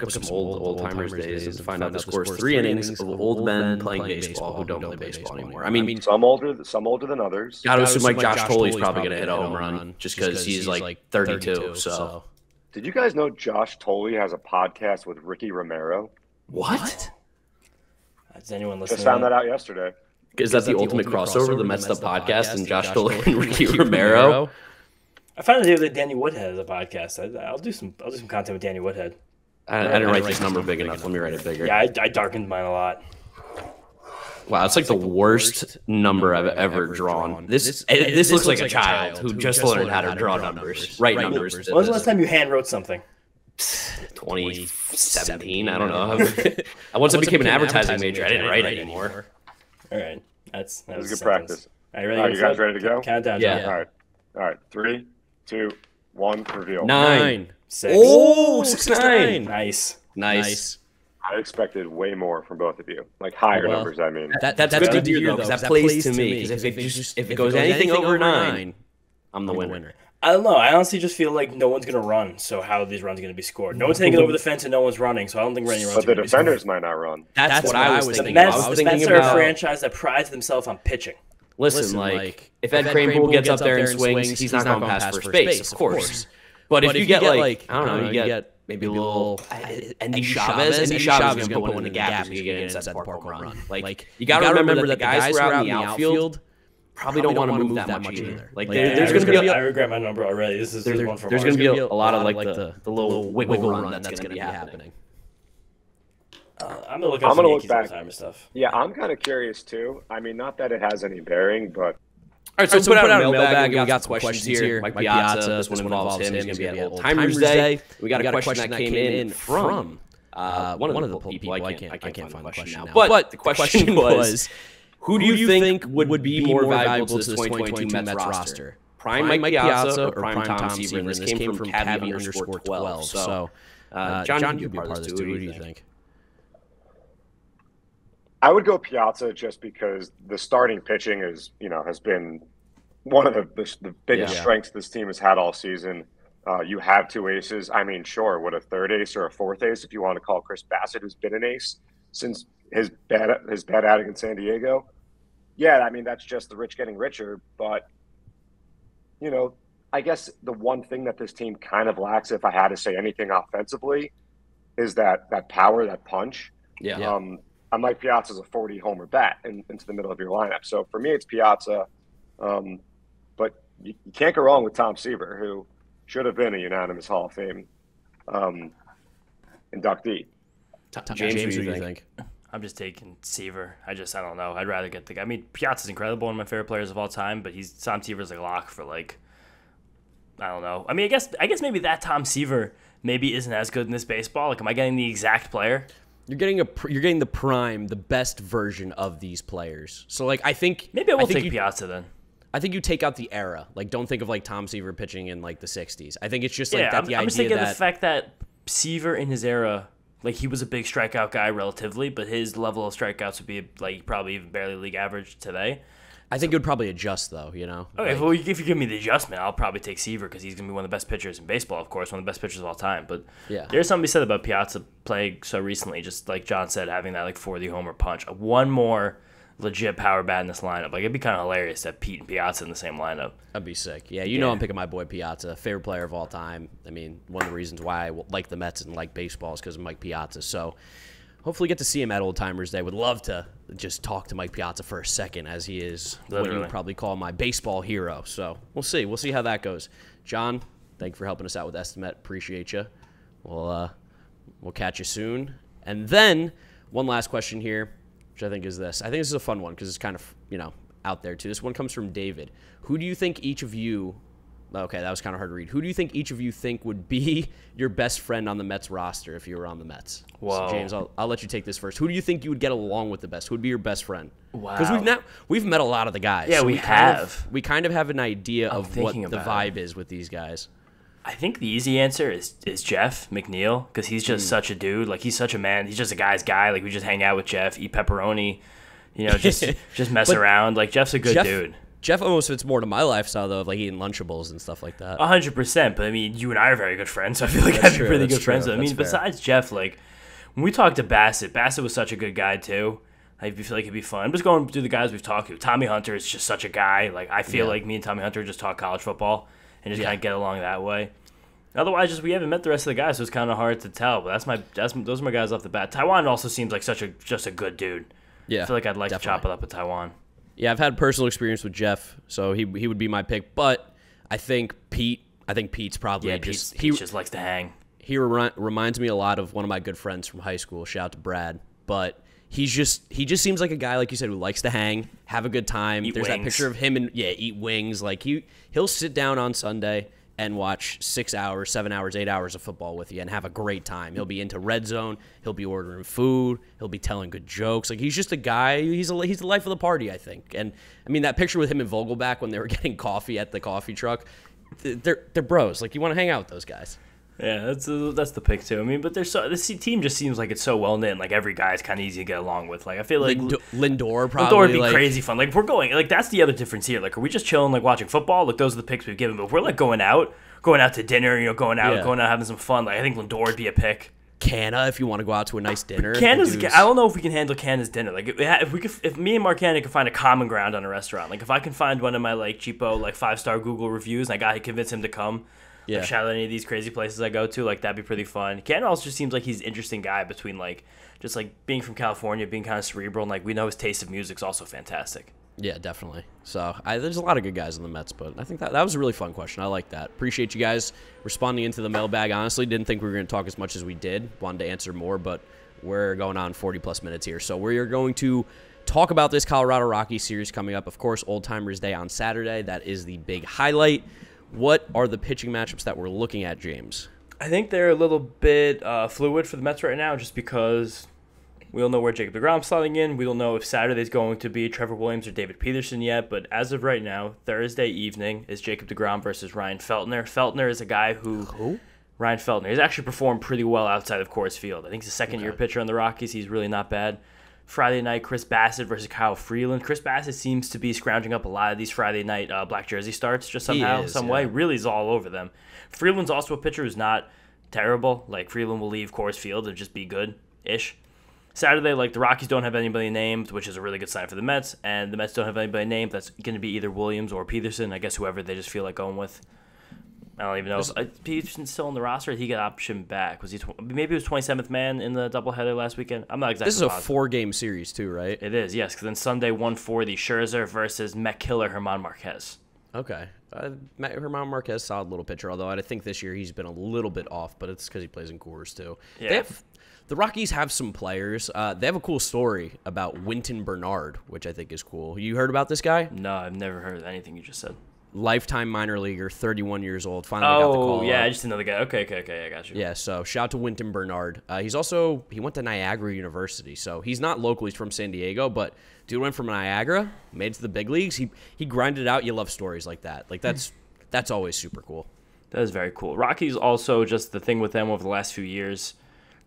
up some old timers days and find out the scores 3 innings of old men playing baseball who don't play baseball anymore. I mean, Some older than others. got to assume like Josh Tolley's probably going to hit a home run just because he's like 32. So Did you guys know Josh Tolley has a podcast with Ricky Romero? what? Does anyone listen? Just found that out yesterday. Is that the ultimate crossover? The Mets'd podcast and Josh Tolley and Ricky Romero. I found out the other day Danny Woodhead has a podcast. I'll do some content with Danny Woodhead. I didn't write this number big enough. Let me write it bigger. Yeah, I darkened mine a lot. Wow, it's like the worst number I've ever drawn. This looks like a child who just learned how to draw numbers, write numbers. When was the last time you hand wrote something? 2017, I don't know. Once I became an advertising major, I didn't write anymore. All right, that It was was a good sentence. practice. All right, Are you guys ready to go? Count down. Yeah. John. All right. 3, 2, 1, reveal. 9. 6. Oh, 6-9. Nice. I expected way more from both of you. Like higher numbers, I mean. That's good to hear though, because that plays to me. Because if it goes anything over 9, I'm the winner. I don't know. I honestly just feel like no one's going to run, so how are these runs going to be scored? No one's taking over the fence and no one's running, so I don't think any runs But are the going to be scored. defenders might not run. That's what I was The thinking. Mets, I was the thinking Mets are a about franchise that prides themselves on pitching. Listen, like if Ed Kramer gets up there and swings, he's not going to pass first base, of course. But if you get like I don't know, you get maybe a little Andy Chavez. Andy Chavez is going to put one in the gap if you get an inside the park home run. Like you got to remember that the guys who are out in the outfield probably don't want to move that much either. Like there's going to be I regret my number already. This is one for there's Marc. going to be a lot of like the little wiggle run that's going to be happening. I'm going to look back time and stuff. Yeah, I'm kind of curious too. I mean, not that it has any bearing, but All right, so we put out a mailbag, and we got some questions here. Mike Piazza, this one involves him. He's going to be at Old Timers Day. We got a question that came in from one of the people. I can't find the question now. But the question was, who do you think would be more valuable to this 2022 Mets roster? Prime Mike Piazza or Prime Tom Seaver? And this came from Cabby_12. So, John, you'd be part of this too. Who do you think? I would go Piazza just because the starting pitching has been one of the biggest strengths this team has had all season. You have 2 aces. I mean, sure, what a third ace or a fourth ace, if you want to call Chris Bassett, who's been an ace since his bad outing in San Diego. Yeah, I mean, that's just the rich getting richer. But, I guess the one thing that this team kind of lacks, if I had to say anything offensively, is that power, that punch. Yeah. Mike Piazza's a 40-homer bat into the middle of your lineup. So for me, it's Piazza. But you can't go wrong with Tom Seaver, who should have been a unanimous Hall of Fame inductee. James, what do you think? I'm just taking Seaver. I don't know. I'd rather get the guy. I mean, Piazza's incredible, one of my favorite players of all time, but Tom Seaver's like a lock for like, I don't know. I mean, I guess maybe that Tom Seaver maybe isn't as good in this baseball. Like, am I getting the exact player? You're getting the prime, the best version of these players. So like I think maybe I will take Piazza then. I think you take out the era. Like don't think of like Tom Seaver pitching in like the 60s. I think it's just like I'm the just idea thinking that the fact that Seaver in his era Like, he was a big strikeout guy relatively, but his level of strikeouts would be, like, probably even barely league average today. I think it would probably adjust, though, you know? Okay, well, if you give me the adjustment, I'll probably take Seaver because he's going to be one of the best pitchers in baseball, of course, one of the best pitchers of all time. But there's something to be said about Piazza playing so recently, just like John said, having that, like, 40-homer punch. One more legit power bat in this lineup. Like, it'd be kind of hilarious to have Pete and Piazza in the same lineup. That'd be sick. Yeah, you know I'm picking my boy Piazza, favorite player of all time. I mean, one of the reasons why I like the Mets and like baseball is because of Mike Piazza. So hopefully get to see him at Old Timers Day. Would love to just talk to Mike Piazza for a second, as he is what you would probably call my baseball hero. So we'll see. We'll see how that goes. John, thank you for helping us out with Esti-Met. Appreciate you. We'll catch you soon. And then one last question here, which I think is this. I think this is a fun one because it's kind of, out there too. This one comes from David. Who do you think each of you – okay, that was kind of hard to read. Who do you think each of you think would be your best friend on the Mets roster if you were on the Mets? Whoa. So James, I'll let you take this first. Who do you think you would get along with the best? Who would be your best friend? Wow. Because we've met a lot of the guys. Yeah, so we have. We kind of have an idea of what the vibe is with these guys. I think the easy answer is Jeff Mcneal because he's just such a dude. Like, he's such a man. He's just a guy's guy. Like, we just hang out with Jeff, eat pepperoni, just mess around. Like, Jeff's a good dude. Jeff almost fits more to my lifestyle, though, of like eating Lunchables and stuff like that. 100%. But I mean, you and I are very good friends, so I feel like I'd be pretty good friends. I mean, besides Jeff, like, when we talked to Bassett was such a good guy, too. I feel like it'd be fun. I'm just going through the guys we've talked to. Tommy Hunter is just such a guy. Like, I feel like me and Tommy Hunter just talk college football and just kind of get along that way. Otherwise, we haven't met the rest of the guys, so it's kind of hard to tell. But those are my guys off the bat. Taiwan also seems like just a good dude. Yeah, I feel like I'd like to chop it up with Taiwan. Yeah, I've had personal experience with Jeff, so he would be my pick. But I think Pete's probably Pete just likes to hang. He reminds me a lot of one of my good friends from high school. Shout out to Brad. But he just seems like a guy, like you said, who likes to hang, have a good time. There's that picture of him and eat wings. Like he'll sit down on Sunday and watch 6 hours, 7 hours, 8 hours of football with you and have a great time. He'll be into Red Zone. He'll be ordering food. He'll be telling good jokes. Like, he's just a guy. He's the life of the party, I think. And, I mean, that picture with him and Vogelback when they were getting coffee at the coffee truck, they're bros. Like, you want to hang out with those guys. Yeah, that's the pick, too. I mean, but this team just seems like it's so well-knit. Like, every guy's kind of easy to get along with. Like, I feel like Lindor probably. Lindor would be crazy fun. Like, if we're going, like, that's the other difference here. Like, are we just chilling, like, watching football? Like, those are the picks we've given. But if we're, like, going out to dinner, going out having some fun. Like, I think Lindor would be a pick. Canna, if you want to go out to a nice dinner. I don't know if we can handle Canna's dinner. Like, if me and Marc Canna can find a common ground on a restaurant. Like, if I can find one of my, like, cheapo, like, 5-star Google reviews and I got to convince him to come. Yeah. Like, shout out any of these crazy places I go to. Like, that'd be pretty fun. Canna also just seems like he's an interesting guy between, like, just, like, being from California, being kind of cerebral, and, like, we know his taste of music's also fantastic. Yeah, definitely. So there's a lot of good guys in the Mets, but I think that was a really fun question. I like that. Appreciate you guys responding into the mailbag. Honestly, didn't think we were going to talk as much as we did. Wanted to answer more, but we're going on 40-plus minutes here. So we're going to talk about this Colorado Rockies series coming up. Of course, Old Timers Day on Saturday. That is the big highlight. What are the pitching matchups that we're looking at, James? I think they're a little bit fluid for the Mets right now just because we don't know where Jacob deGrom's slotting in. We don't know if Saturday's going to be Trevor Williams or David Peterson yet. But as of right now, Thursday evening is Jacob deGrom versus Ryan Feltner. Feltner is a guy who? Ryan Feltner. He's actually performed pretty well outside of Coors Field. I think he's a second-year pitcher on the Rockies. He's really not bad. Friday night, Chris Bassett versus Kyle Freeland. Chris Bassett seems to be scrounging up a lot of these Friday night black jersey starts just somehow, some way. Really is all over them. Freeland's also a pitcher who's not terrible. Like, Freeland will leave Coors Field and just be good-ish. Saturday, like, the Rockies don't have anybody named, which is a really good sign for the Mets, and the Mets don't have anybody named. That's going to be either Williams or Peterson. I guess whoever they just feel like going with. I don't even know if Peterson's still on the roster. He got option back. Was he? Maybe he was 27th man in the doubleheter last weekend. I'm not exactly. This is positive. A 4-game series too, right? It is, yes. Because then Sunday 1-4, Scherzer versus Met Killer German Marquez. Okay, German Marquez, solid little pitcher. Although I think this year he's been a little bit off, but it's because he plays in Coors too. Yeah. The Rockies have some players. They have a cool story about Winton Bernard, which I think is cool. You heard about this guy? No, I've never heard anything you just said. Lifetime minor leaguer, 31 years old. Finally got the call. Oh, yeah, just another guy. Okay, I got you. Yeah, so shout out to Winton Bernard. He went to Niagara University, so he's not local. He's from San Diego, but dude went from Niagara, made it to the big leagues. He grinded out. You love stories like that. Like, that's always super cool. That is very cool. Rockies also, just the thing with them over the last few years,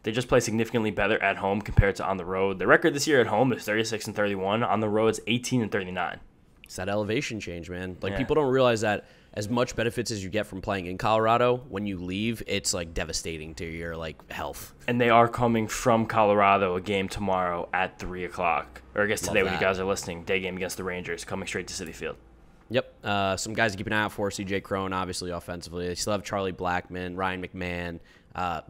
They just play significantly better at home compared to on the road. The record this year at home is 36-31. On the road, it's 18-39. It's that elevation change, man. Like, people don't realize that as much benefits as you get from playing in Colorado, when you leave, it's, like, devastating to your, like, health. And they are coming from Colorado, a game tomorrow at 3 o'clock. Or I guess today when you guys are listening, day game against the Rangers, coming straight to Citi Field. Yep. Some guys to keep an eye out for. CJ Cron, obviously, offensively. They still have Charlie Blackmon, Ryan McMahon.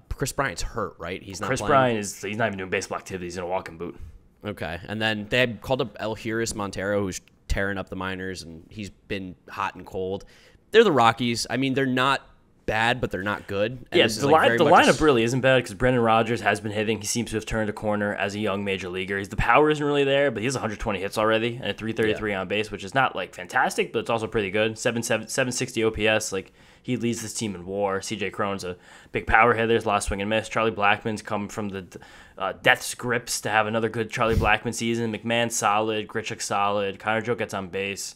Chris Bryant's hurt, right? He's not Chris playing. Bryant, he's not even doing baseball activities. He's in a walking boot. Okay. And then they had called up El Hiris Montero, who's tearing up the minors, and he's been hot and cold. They're the Rockies. I mean, they're not bad, but they're not good. And yeah, the lineup really isn't bad because Brendan Rodgers has been hitting. He seems to have turned a corner as a young major leaguer. The power isn't really there, but he has 120 hits already and a 333 on base, which is not like fantastic, but it's also pretty good. 760 OPS. Like, he leads this team in WAR. CJ Cron's a big power hitter. There's a lot of swing and miss. Charlie Blackmon's come from the death grips to have another good Charlie Blackmon season. McMahon's solid. Grichuk's solid. Connor Joe gets on base.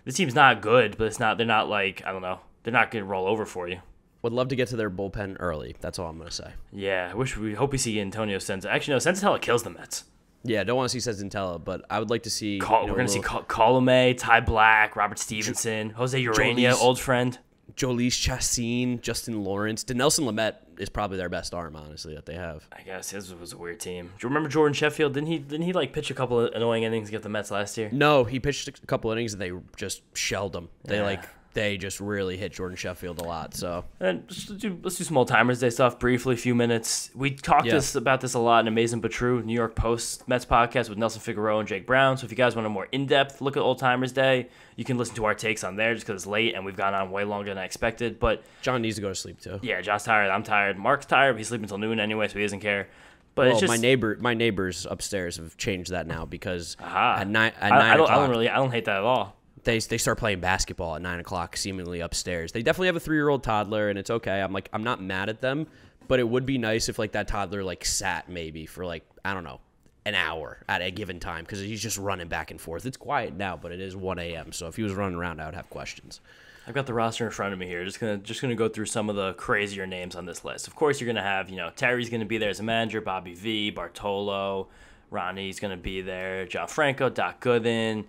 This team's not good, but it's not. They're not like, I don't know. They're not going to roll over for you. Would love to get to their bullpen early. That's all I'm going to say. Yeah, we hope we see Antonio Senza. Actually, no, Senzatella kills the Mets. Yeah, don't want to see Senzatella, but I would like to see. We're going to see Colomé, Ty Black, Robert Stevenson, Jose Urania, old friend. Jolice Chassin, Justin Lawrence. Dinelson Lamet is probably their best arm, honestly, that they have. I guess his was a weird team. Do you remember Jordan Sheffield? Didn't he like pitch a couple of annoying innings to get the Mets last year? No, he pitched a couple innings and they just shelled him. They just really hit Jordan Sheffield a lot. So and let's do small timers day stuff briefly, a few minutes. We talked about this a lot in Amazing But True, New York Post Mets podcast with Nelson Figueroa and Jake Brown. So if you guys want a more in-depth look at Old Timers Day, you can listen to our takes on there just because it's late and we've gone on way longer than I expected. But John needs to go to sleep too. Yeah, John's tired. I'm tired. Mark's tired. But he's sleeping until noon anyway, so he doesn't care. But it's just, my neighbors upstairs have changed that now because at 9 o'clock, I don't hate that at all. They start playing basketball at 9 o'clock, seemingly upstairs. They definitely have a 3-year-old toddler, and it's okay. I'm not mad at them, but it would be nice if like that toddler like sat maybe for like, I don't know, an hour at a given time because he's just running back and forth. It's quiet now, but it is 1 a.m. So if he was running around, I would have questions. I've got the roster in front of me here. Just gonna go through some of the crazier names on this list. Of course, you're gonna have Terry's gonna be there as a manager, Bobby V, Bartolo, Ronnie's gonna be there, John Franco, Doc Gooden.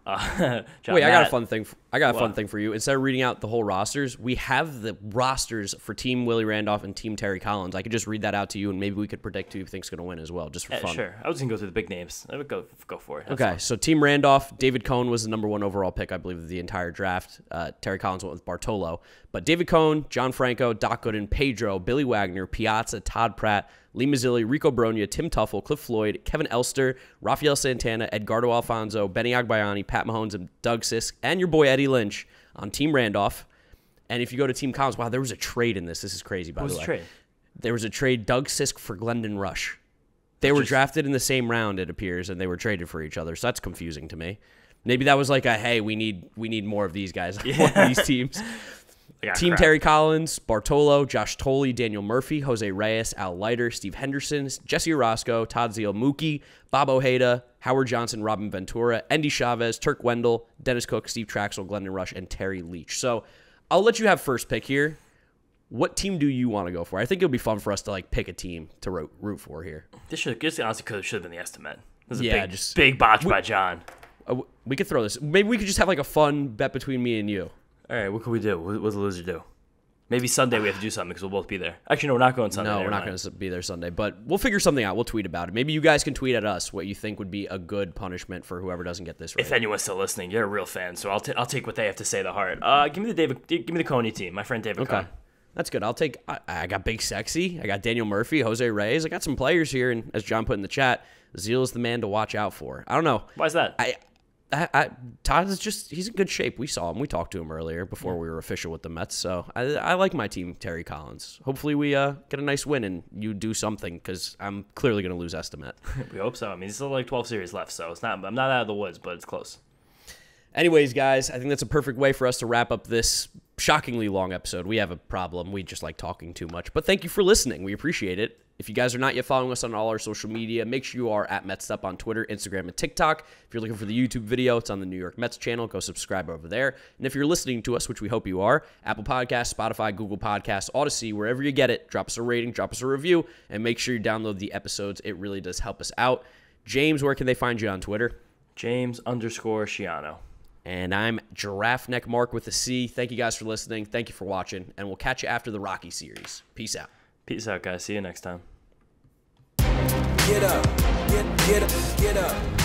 Wait, I got a fun thing. Fun thing for you. Instead of reading out the whole rosters, we have the rosters for Team Willie Randolph and Team Terry Collins. I could just read that out to you, and maybe we could predict who you think's going to win as well, just for fun. Sure. I was going to go through the big names. I would go for it. That's okay, fun. so Team Randolph, David Cone was the #1 overall pick, I believe, of the entire draft. Terry Collins went with Bartolo. But David Cone, John Franco, Doc Gooden, Pedro, Billy Wagner, Piazza, Todd Pratt, Lee Mazzilli, Rico Bronya, Tim Tuffle, Cliff Floyd, Kevin Elster, Rafael Santana, Edgardo Alfonso, Benny Agbayani, Pat Mahomes, and Doug Sisk, and your boy Eddie Lynch on Team Randolph. And if you go to Team Collins, wow, there was a trade in this. This is crazy, by the way. What was the trade? There was a trade, Doug Sisk for Glendon Rush. They were drafted in the same round, it appears, and they were traded for each other. So that's confusing to me. Maybe that was like a, hey, we need more of these guys on one of these teams. Team Terry Collins, Bartolo, Josh Tolley, Daniel Murphy, Jose Reyes, Al Leiter, Steve Henderson, Jesse Orozco, Todd Zeal, Mookie, Bob Ojeda, Howard Johnson, Robin Ventura, Andy Chavez, Turk Wendell, Dennis Cook, Steve Traxel, Glendon Rush, and Terry Leach. So I'll let you have first pick here. What team do you want to go for? I think it'll be fun for us to like pick a team to root for here. This honestly should have been the Esti-Met. This is a big botch by John. We could throw this. Maybe we could just have like a fun bet between me and you. All right, what can we do? What does the loser do? Maybe Sunday we have to do something because we'll both be there. Actually, no, we're not going Sunday. No, we're not going to be there Sunday, but we'll figure something out. We'll tweet about it. Maybe you guys can tweet at us what you think would be a good punishment for whoever doesn't get this right. If anyone's still listening, you're a real fan, so I'll take what they have to say to heart. Give me the Coney team. My friend David Cone. That's good. I got Big Sexy. I got Daniel Murphy, Jose Reyes. I got some players here, and as John put in the chat, Zeal is the man to watch out for. I don't know. Why is that? Todd is he's in good shape. We saw him. We talked to him earlier before we were official with the Mets. So I like my team, Terry Collins. Hopefully we get a nice win and you do something because I'm clearly going to lose Esti-Met. We hope so. I mean, there's still like 12 series left, so I'm not out of the woods, but it's close. Anyways, guys, I think that's a perfect way for us to wrap up this shockingly long episode. We have a problem. We just like talking too much. But thank you for listening. We appreciate it. If you guys are not yet following us on all our social media, make sure you are at Mets'd on Twitter, Instagram, and TikTok. If you're looking for the YouTube video, it's on the New York Mets channel. Go subscribe over there. And if you're listening to us, which we hope you are, Apple Podcasts, Spotify, Google Podcasts, Odyssey, wherever you get it, drop us a rating, drop us a review, and make sure you download the episodes. It really does help us out. James, where can they find you on Twitter? James_Schiano. And I'm Giraffe Neck Marc with a C. Thank you guys for listening. Thank you for watching. And we'll catch you after the Rocky series. Peace out. Peace out, guys. See you next time. Get up, get up, get up.